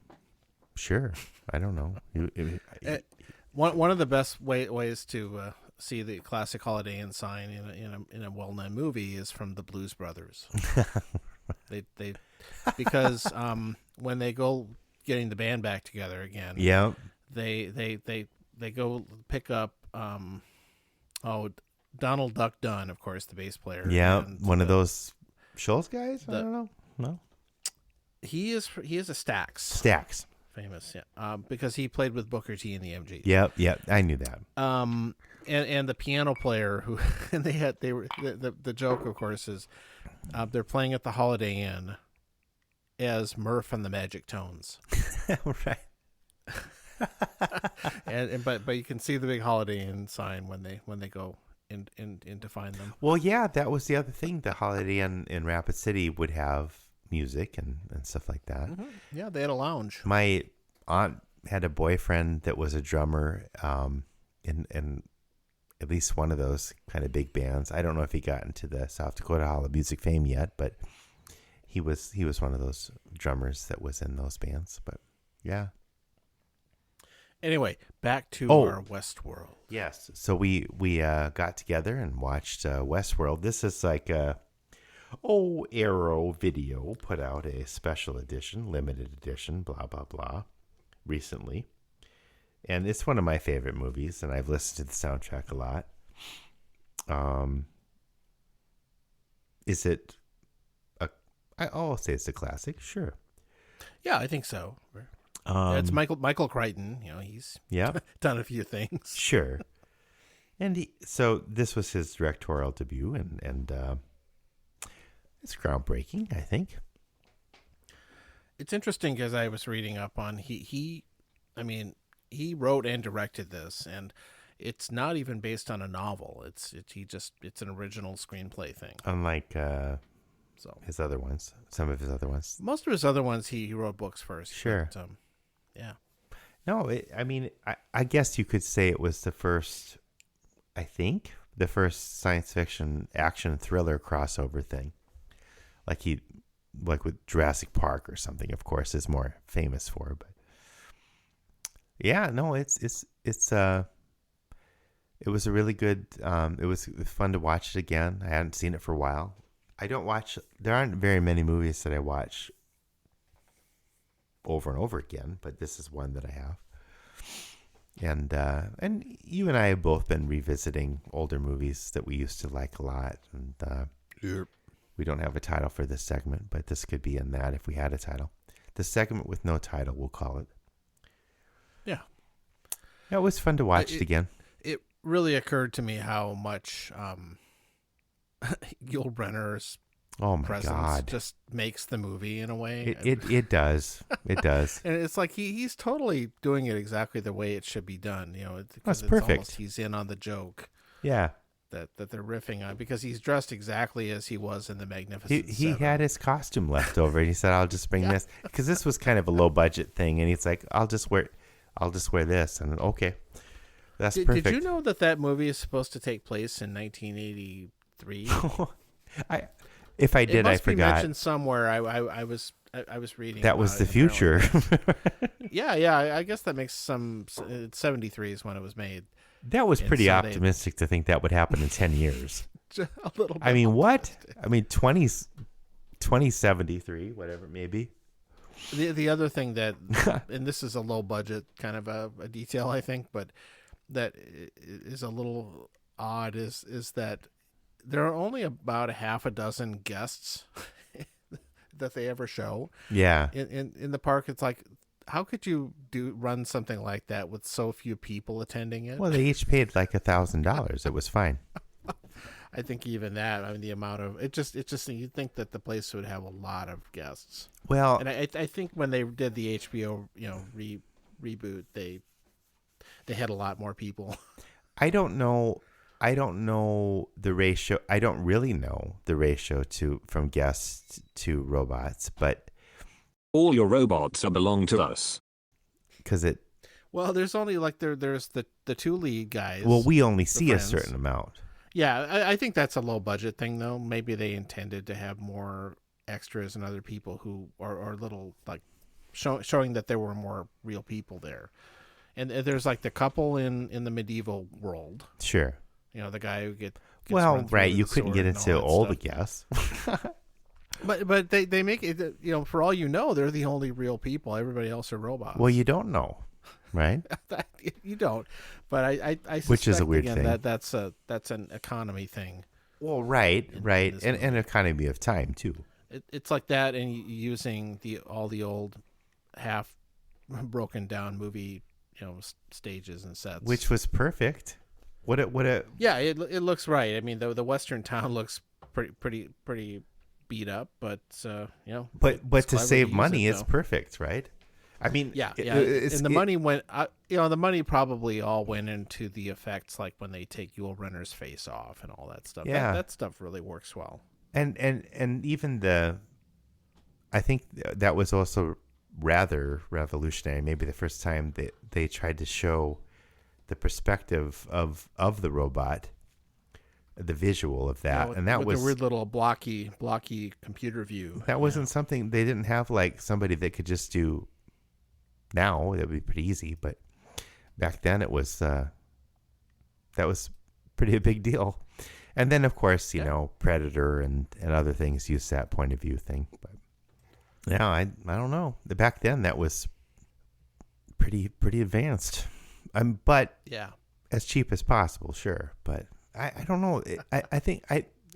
sure, I don't know. One of the best ways to see the classic Holiday Inn sign in a well-known movie is from the Blues Brothers. they because when they go getting the band back together again, yeah, they go pick up Donald Duck Dunn, of course, the bass player. Yeah, one of those Schultz guys. I don't know. No, he is a Stax. Famous, yeah, because he played with Booker T in the MGs. Yep, I knew that. And the piano player who, and the joke, of course, is they're playing at the Holiday Inn as Murph and the Magic Tones. Right. but you can see the big Holiday Inn sign when they go in to find them. Well, yeah, that was the other thing. The Holiday Inn in Rapid City would have music and stuff like that. Mm-hmm. Yeah, they had a lounge. My aunt had a boyfriend that was a drummer in at least one of those kind of big bands. I don't know if he got into the South Dakota Hall of Music fame yet, but he was one of those drummers that was in those bands. But yeah. Anyway, back to our Westworld. Yes. So we got together and watched Westworld. This is like Arrow Video put out a special edition, limited edition, blah, blah, blah, recently. And it's one of my favorite movies, and I've listened to the soundtrack a lot. Is it I'll say it's a classic, sure. Yeah, I think so. It's Michael Crichton. He's done a few things. Sure. And so this was his directorial debut, and it's groundbreaking, I think. It's interesting because I was reading up on he I mean, he wrote and directed this, and it's not even based on a novel. It's an original screenplay thing. Unlike So his other ones, some of his other ones. most of his other ones, he wrote books first. Sure. But, yeah. No, I guess you could say it was the first science fiction action thriller crossover thing. Like with Jurassic Park or something, of course, is more famous for. But yeah, no, it was a really good. It was fun to watch it again. I hadn't seen it for a while. There aren't very many movies that I watch over and over again, but this is one that I have. And you and I have both been revisiting older movies that we used to like a lot. And we don't have a title for this segment, but this could be in that if we had a title. The segment with no title, we'll call it. Yeah. Yeah, it was fun to watch it again. It really occurred to me how much Yul Brynner's Oh my presence God! just makes the movie in a way. It does. It does. And it's like he's totally doing it exactly the way it should be done. You know, That's it's perfect. almost he's in on the joke. Yeah. That they're riffing on, because he's dressed exactly as he was in the Magnificent He Seven. had his costume left over, and he said, "I'll just bring this," because this was kind of a low budget thing, and he's like, "I'll just wear this," and okay, that's perfect. Did you know that movie is supposed to take place in 1983? If I did, I It must be forgot. mentioned somewhere. I was reading That was about the it, future. apparently. Yeah. I guess that makes some. 73 is when it was made. That was And pretty so optimistic to think that would happen in 10 years. A little bit. I mean, what? I mean, 2073, whatever, maybe. The other thing that, and this is a low budget kind of a detail, I think, but that is a little odd is that there are only about a half a dozen guests that they ever show. Yeah. In the park. It's like, how could you run something like that with so few people attending it? Well, they each paid like $1,000. It was fine. I think even that, I mean, the amount of it just you'd think that the place would have a lot of guests. Well, And I think when they did the HBO, reboot, they had a lot more people. I don't know the ratio. I don't really know the ratio from guests to robots, but All your robots belong to us. because Well, there's only there's the two lead guys. we only see a friends. certain amount. Yeah, I think that's a low budget thing though. Maybe they intended to have more extras and other people who are little like showing that there were more real people there. And there's like the couple in the medieval world. Sure. The guy who gets Well, run through right. with You the couldn't sword get and into all that old stuff. guess. But they make it, for all you know, they're the only real people. Everybody else are robots. Well, you don't know, right? You don't. But I Which is a suspect, weird again, thing. That's an economy thing. Well, right, right, this and an economy of time too. It's like that, and using all the old half broken down movie stages and sets, Which was perfect. What a yeah, it looks right. I mean, the western town looks pretty beat up, but but it's to clever save use money, it, it's though. perfect, right? I mean, Yeah. it's- And the money went, the money probably all went into the effects, like when they take Yul Brynner's face off and all that stuff. Yeah. That stuff really works well. and even I think that was also rather revolutionary. Maybe the first time that they tried to show the perspective of the robot, the visual of that, With, and that with was the weird little blocky computer view. that wasn't something they didn't have like somebody that could just do. Now that would be pretty easy, but back then it was that was pretty a big deal. And then of course Predator and other things use that point of view thing. But yeah, I don't know. Back then that was pretty advanced. But Yeah. as cheap as possible, sure. But I don't know. I think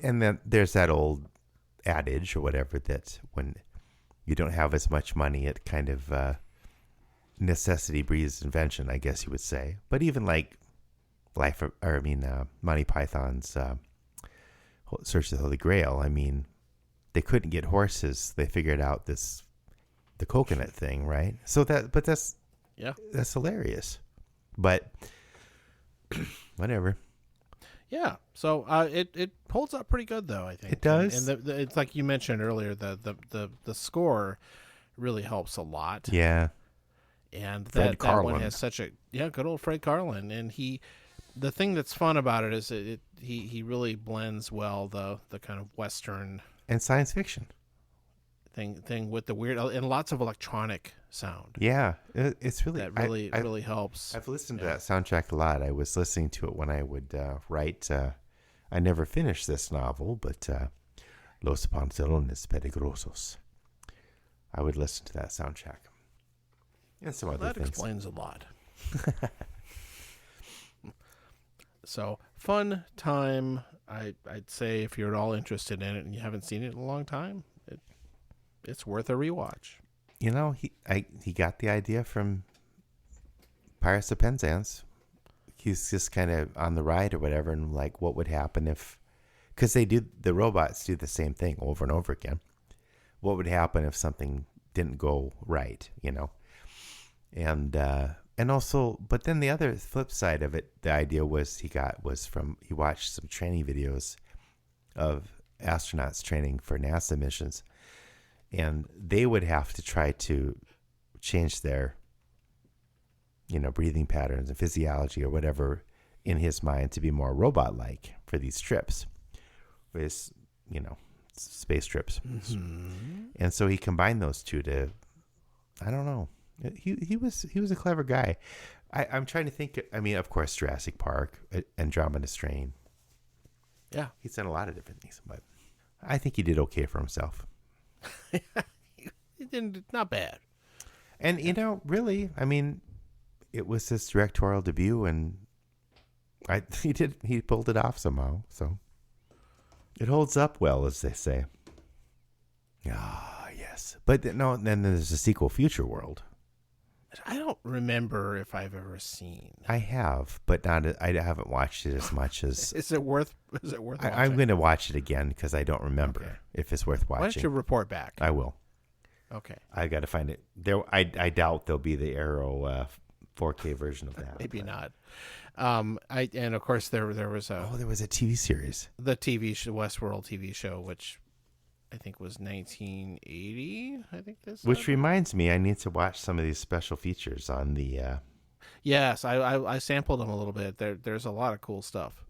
and then there's that old adage or whatever that when you don't have as much money, it kind of necessity breeds invention, I guess you would say. But even like Monty Python's Search of the Holy Grail. I mean, they couldn't get horses. They figured out the coconut thing, right? So that's Yeah. That's hilarious. But whatever. Yeah. So it holds up pretty good though, I think. It does. And it's like you mentioned earlier, the score really helps a lot. Yeah. And Fred that one Karlin. has such a good old Fred Karlin, and the thing that's fun about it is he really blends well the kind of Western And science fiction. thing with the weird and lots of electronic sound. Yeah. It's really That really helps. I've listened to that soundtrack a lot. I was listening to it when I would write. I never finished this novel, but Los Pantalones Peligrosos. I would listen to that soundtrack. And some other That things. explains a lot. So, fun time. I'd say if you're at all interested in it and you haven't seen it in a long time, it's worth a rewatch. You know, he got the idea from Pirates of Penzance. He's just kind of on the ride or whatever, and like, what would happen if? Because the robots do the same thing over and over again. What would happen if something didn't go right? You know, and also, but then the other flip side of it, the idea was he watched some training videos of astronauts training for NASA missions, and they would have to try to change their, breathing patterns and physiology or whatever in his mind to be more robot-like for these trips, with, space trips. Mm-hmm. And so he combined those two to, I don't know. He was a clever guy. I'm trying to think. I mean, of course, Jurassic Park, Andromeda Strain. Yeah, he's done a lot of different things, but I think he did okay for himself. He didn't, not bad. And really, I mean, it was his directorial debut, and he pulled it off somehow. So it holds up well, as they say. Ah, yes. But no, then there's a sequel, Future World. I don't remember if I've ever seen. I have, but I haven't watched it as much as. Is it worth watching? I'm going to watch it again because I don't remember if it's worth watching. Why don't you report back? I will. Okay. I got to find it. I doubt there'll be the Arrow 4K version of that. Maybe not. And of course there was there was a TV series. The TV show, Westworld TV show, which I think was 1980. I think this. Which reminds me, I need to watch some of these special features on the. Yes, I sampled them a little bit. There's a lot of cool stuff.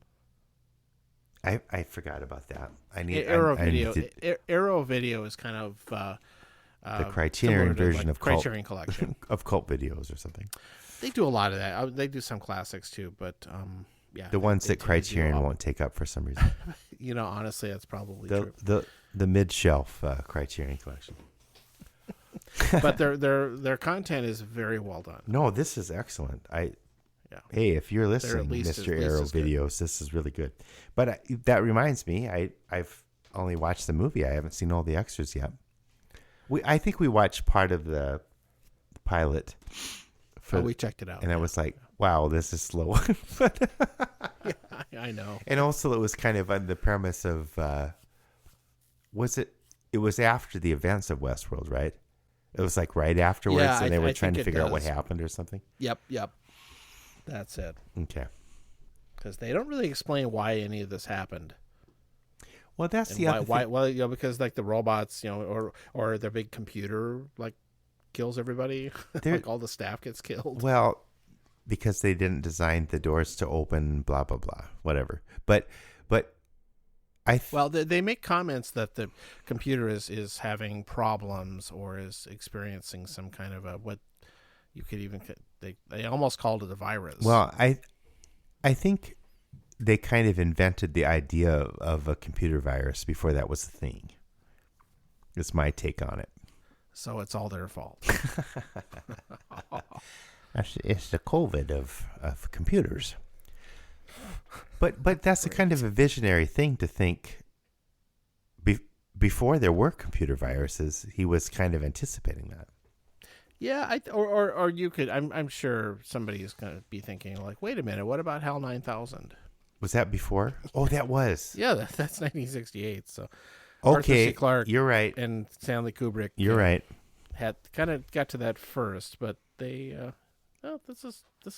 I forgot about that. I need Arrow I Video. need to, Arrow Video is kind of the Criterion version of Criterion Collection of cult videos or something. They do a lot of that. They do some classics too, but yeah, the ones that Criterion won't take up for some reason. Honestly, that's probably true. The mid-shelf Criterion Collection. But their content is very well done. No, this is excellent. Hey, if you're listening, Mr. Arrow Videos, this is really good. But that reminds me, I've only watched the movie. I haven't seen all the extras yet. I think we watched part of the pilot. We checked it out. And I was like, wow, this is slow. Yeah, I know. And also it was kind of on the premise of, it was after the events of Westworld, right? It was like right afterwards, and they were trying to figure out what happened or something? Yep. That's it. Okay. Because they don't really explain why any of this happened. Well, that's and the other why, thing. well, because like the robots, or their big computer, like, kills everybody. Like all the staff gets killed. Well, because they didn't design the doors to open, blah, blah, blah, whatever. But they make comments that the computer is having problems or is experiencing some kind of what you could even, they almost called it a virus. Well, I think they kind of invented the idea of a computer virus before that was a thing. It's my take on it. So it's all their fault. It's the COVID of computers. But that's a kind of a visionary thing to think. Before there were computer viruses, he was kind of anticipating that. Yeah, or you could. I'm sure somebody is going to be thinking like, wait a minute, what about HAL 9000? Was that before? Oh, that was. Yeah, that's 1968. So okay, Arthur C. Clarke, you're right, and Stanley Kubrick. You're right. Had kind of got to that first, but they Well, this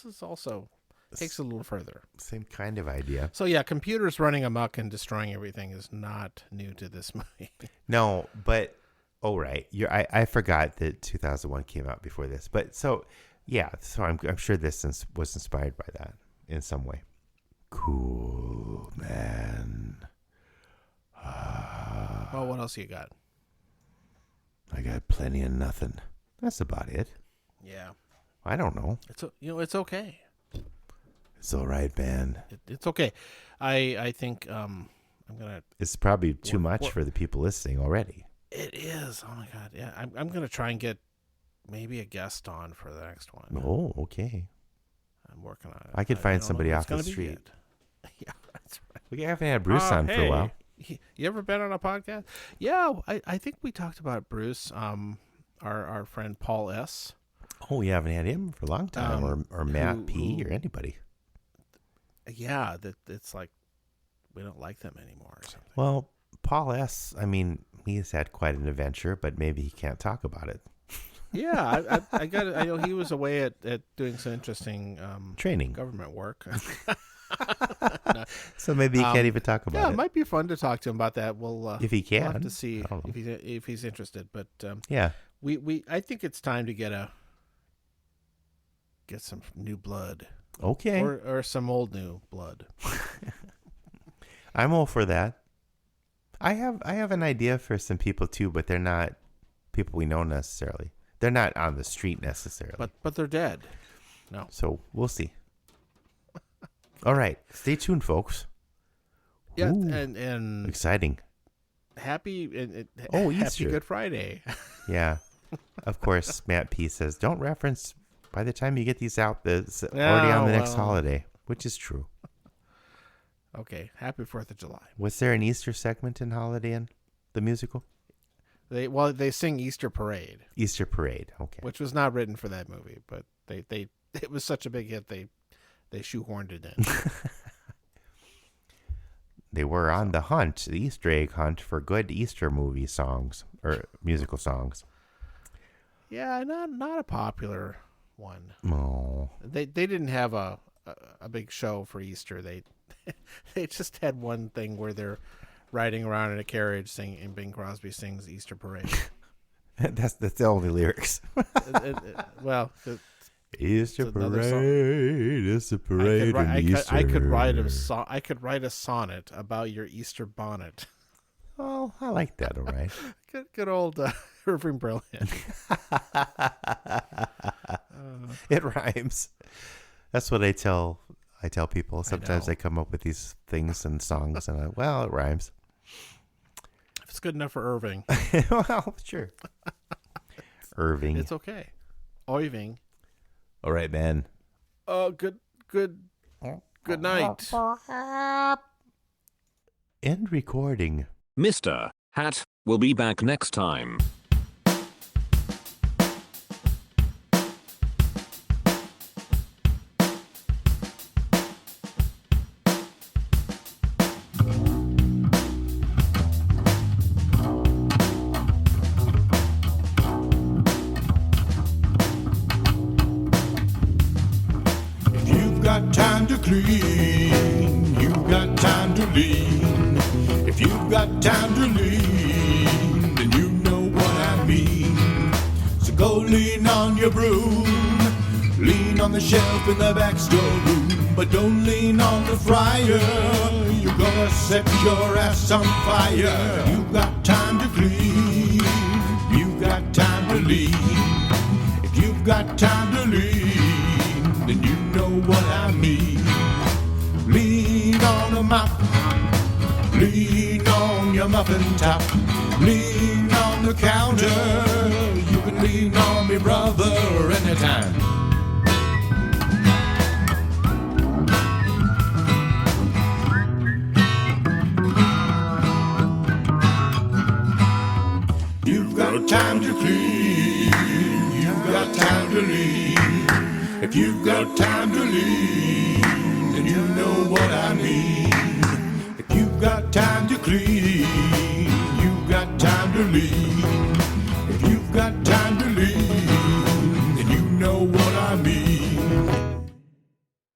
is also takes a little further. Same kind of idea. So yeah, computers running amok and destroying everything is not new to this movie. No, but right. I forgot that 2001 came out before this. But so yeah, so I'm sure this was inspired by that in some way. Cool, man. Well, what else you got? I got plenty of nothing. That's about it. Yeah, I don't know. It's okay. It's all right, man. It's okay. I think I'm gonna. It's probably too much for the people listening already. It is. Oh my god. Yeah, I'm gonna try and get maybe a guest on for the next one. Oh, okay. I'm working on it. I could find don't somebody know off what the it's gonna be street. yet. Yeah, that's right. We haven't had Bruce on for a while. You ever been on a podcast? Yeah, I think we talked about Bruce. Our friend Paul S. Oh, we haven't had him for a long time, or Matt P. or anybody. Yeah, it's like we don't like them anymore or something. Well, Paul S., I mean, he's had quite an adventure, but maybe he can't talk about it. Yeah, I got it. I know he was away at doing some interesting Training. government work. So maybe he can't even talk about it. Yeah, it might be fun to talk to him about that. We'll if he can. we'll have to see I don't know. if he's interested. But Yeah. we I think it's time to get some new blood. Okay. Or some old new blood. I'm all for that. I have an idea for some people too, but they're not people we know necessarily. They're not on the street necessarily. But they're dead. No. So we'll see. All right. Stay tuned, folks. Yeah, Ooh, and exciting. happy Easter. Happy Good Friday. Yeah. Of course, Matt P says, don't reference by the time you get these out, it's already on the next holiday, which is true. Okay. Happy 4th of July. Was there an Easter segment in Holiday Inn, the musical? They sing Easter Parade. Easter Parade. Okay. Which was not written for that movie, but they it was such a big hit they shoehorned it in. They were on the hunt, the Easter egg hunt for good Easter movie songs or musical songs. Yeah, not a popular one. Oh. They didn't have a big show for Easter. They just had one thing where they're riding around in a carriage singing, and Bing Crosby sings Easter Parade. That's the only lyrics. Well, Easter Parade, it's a parade in Easter. I could write a sonnet about your Easter bonnet. Oh, I like that. All right. Good old Irving Brilliant. It rhymes. That's what I tell people. Sometimes I come up with these things and songs, and it rhymes. If it's good enough for Irving, well, sure. Irving, it's okay. Irving. All right, man. Good night. End recording. Mr. Hat will be back next time. Time to clean, you've got time to lean. If you've got time to lean, then you know what I mean. So go lean on your broom, lean on the shelf in the back storeroom, but don't lean on the fryer. You're gonna set your ass on fire. You've got time to clean, you've got time to lean. If you've got time to lean, then you know what I mean. Lean on a mop, lean on your muffin top, lean on the counter. You can lean on me, brother, anytime. You've got time to clean, you've got time to lean. If you've got time to lean, then you know what I mean. If you've got time to clean,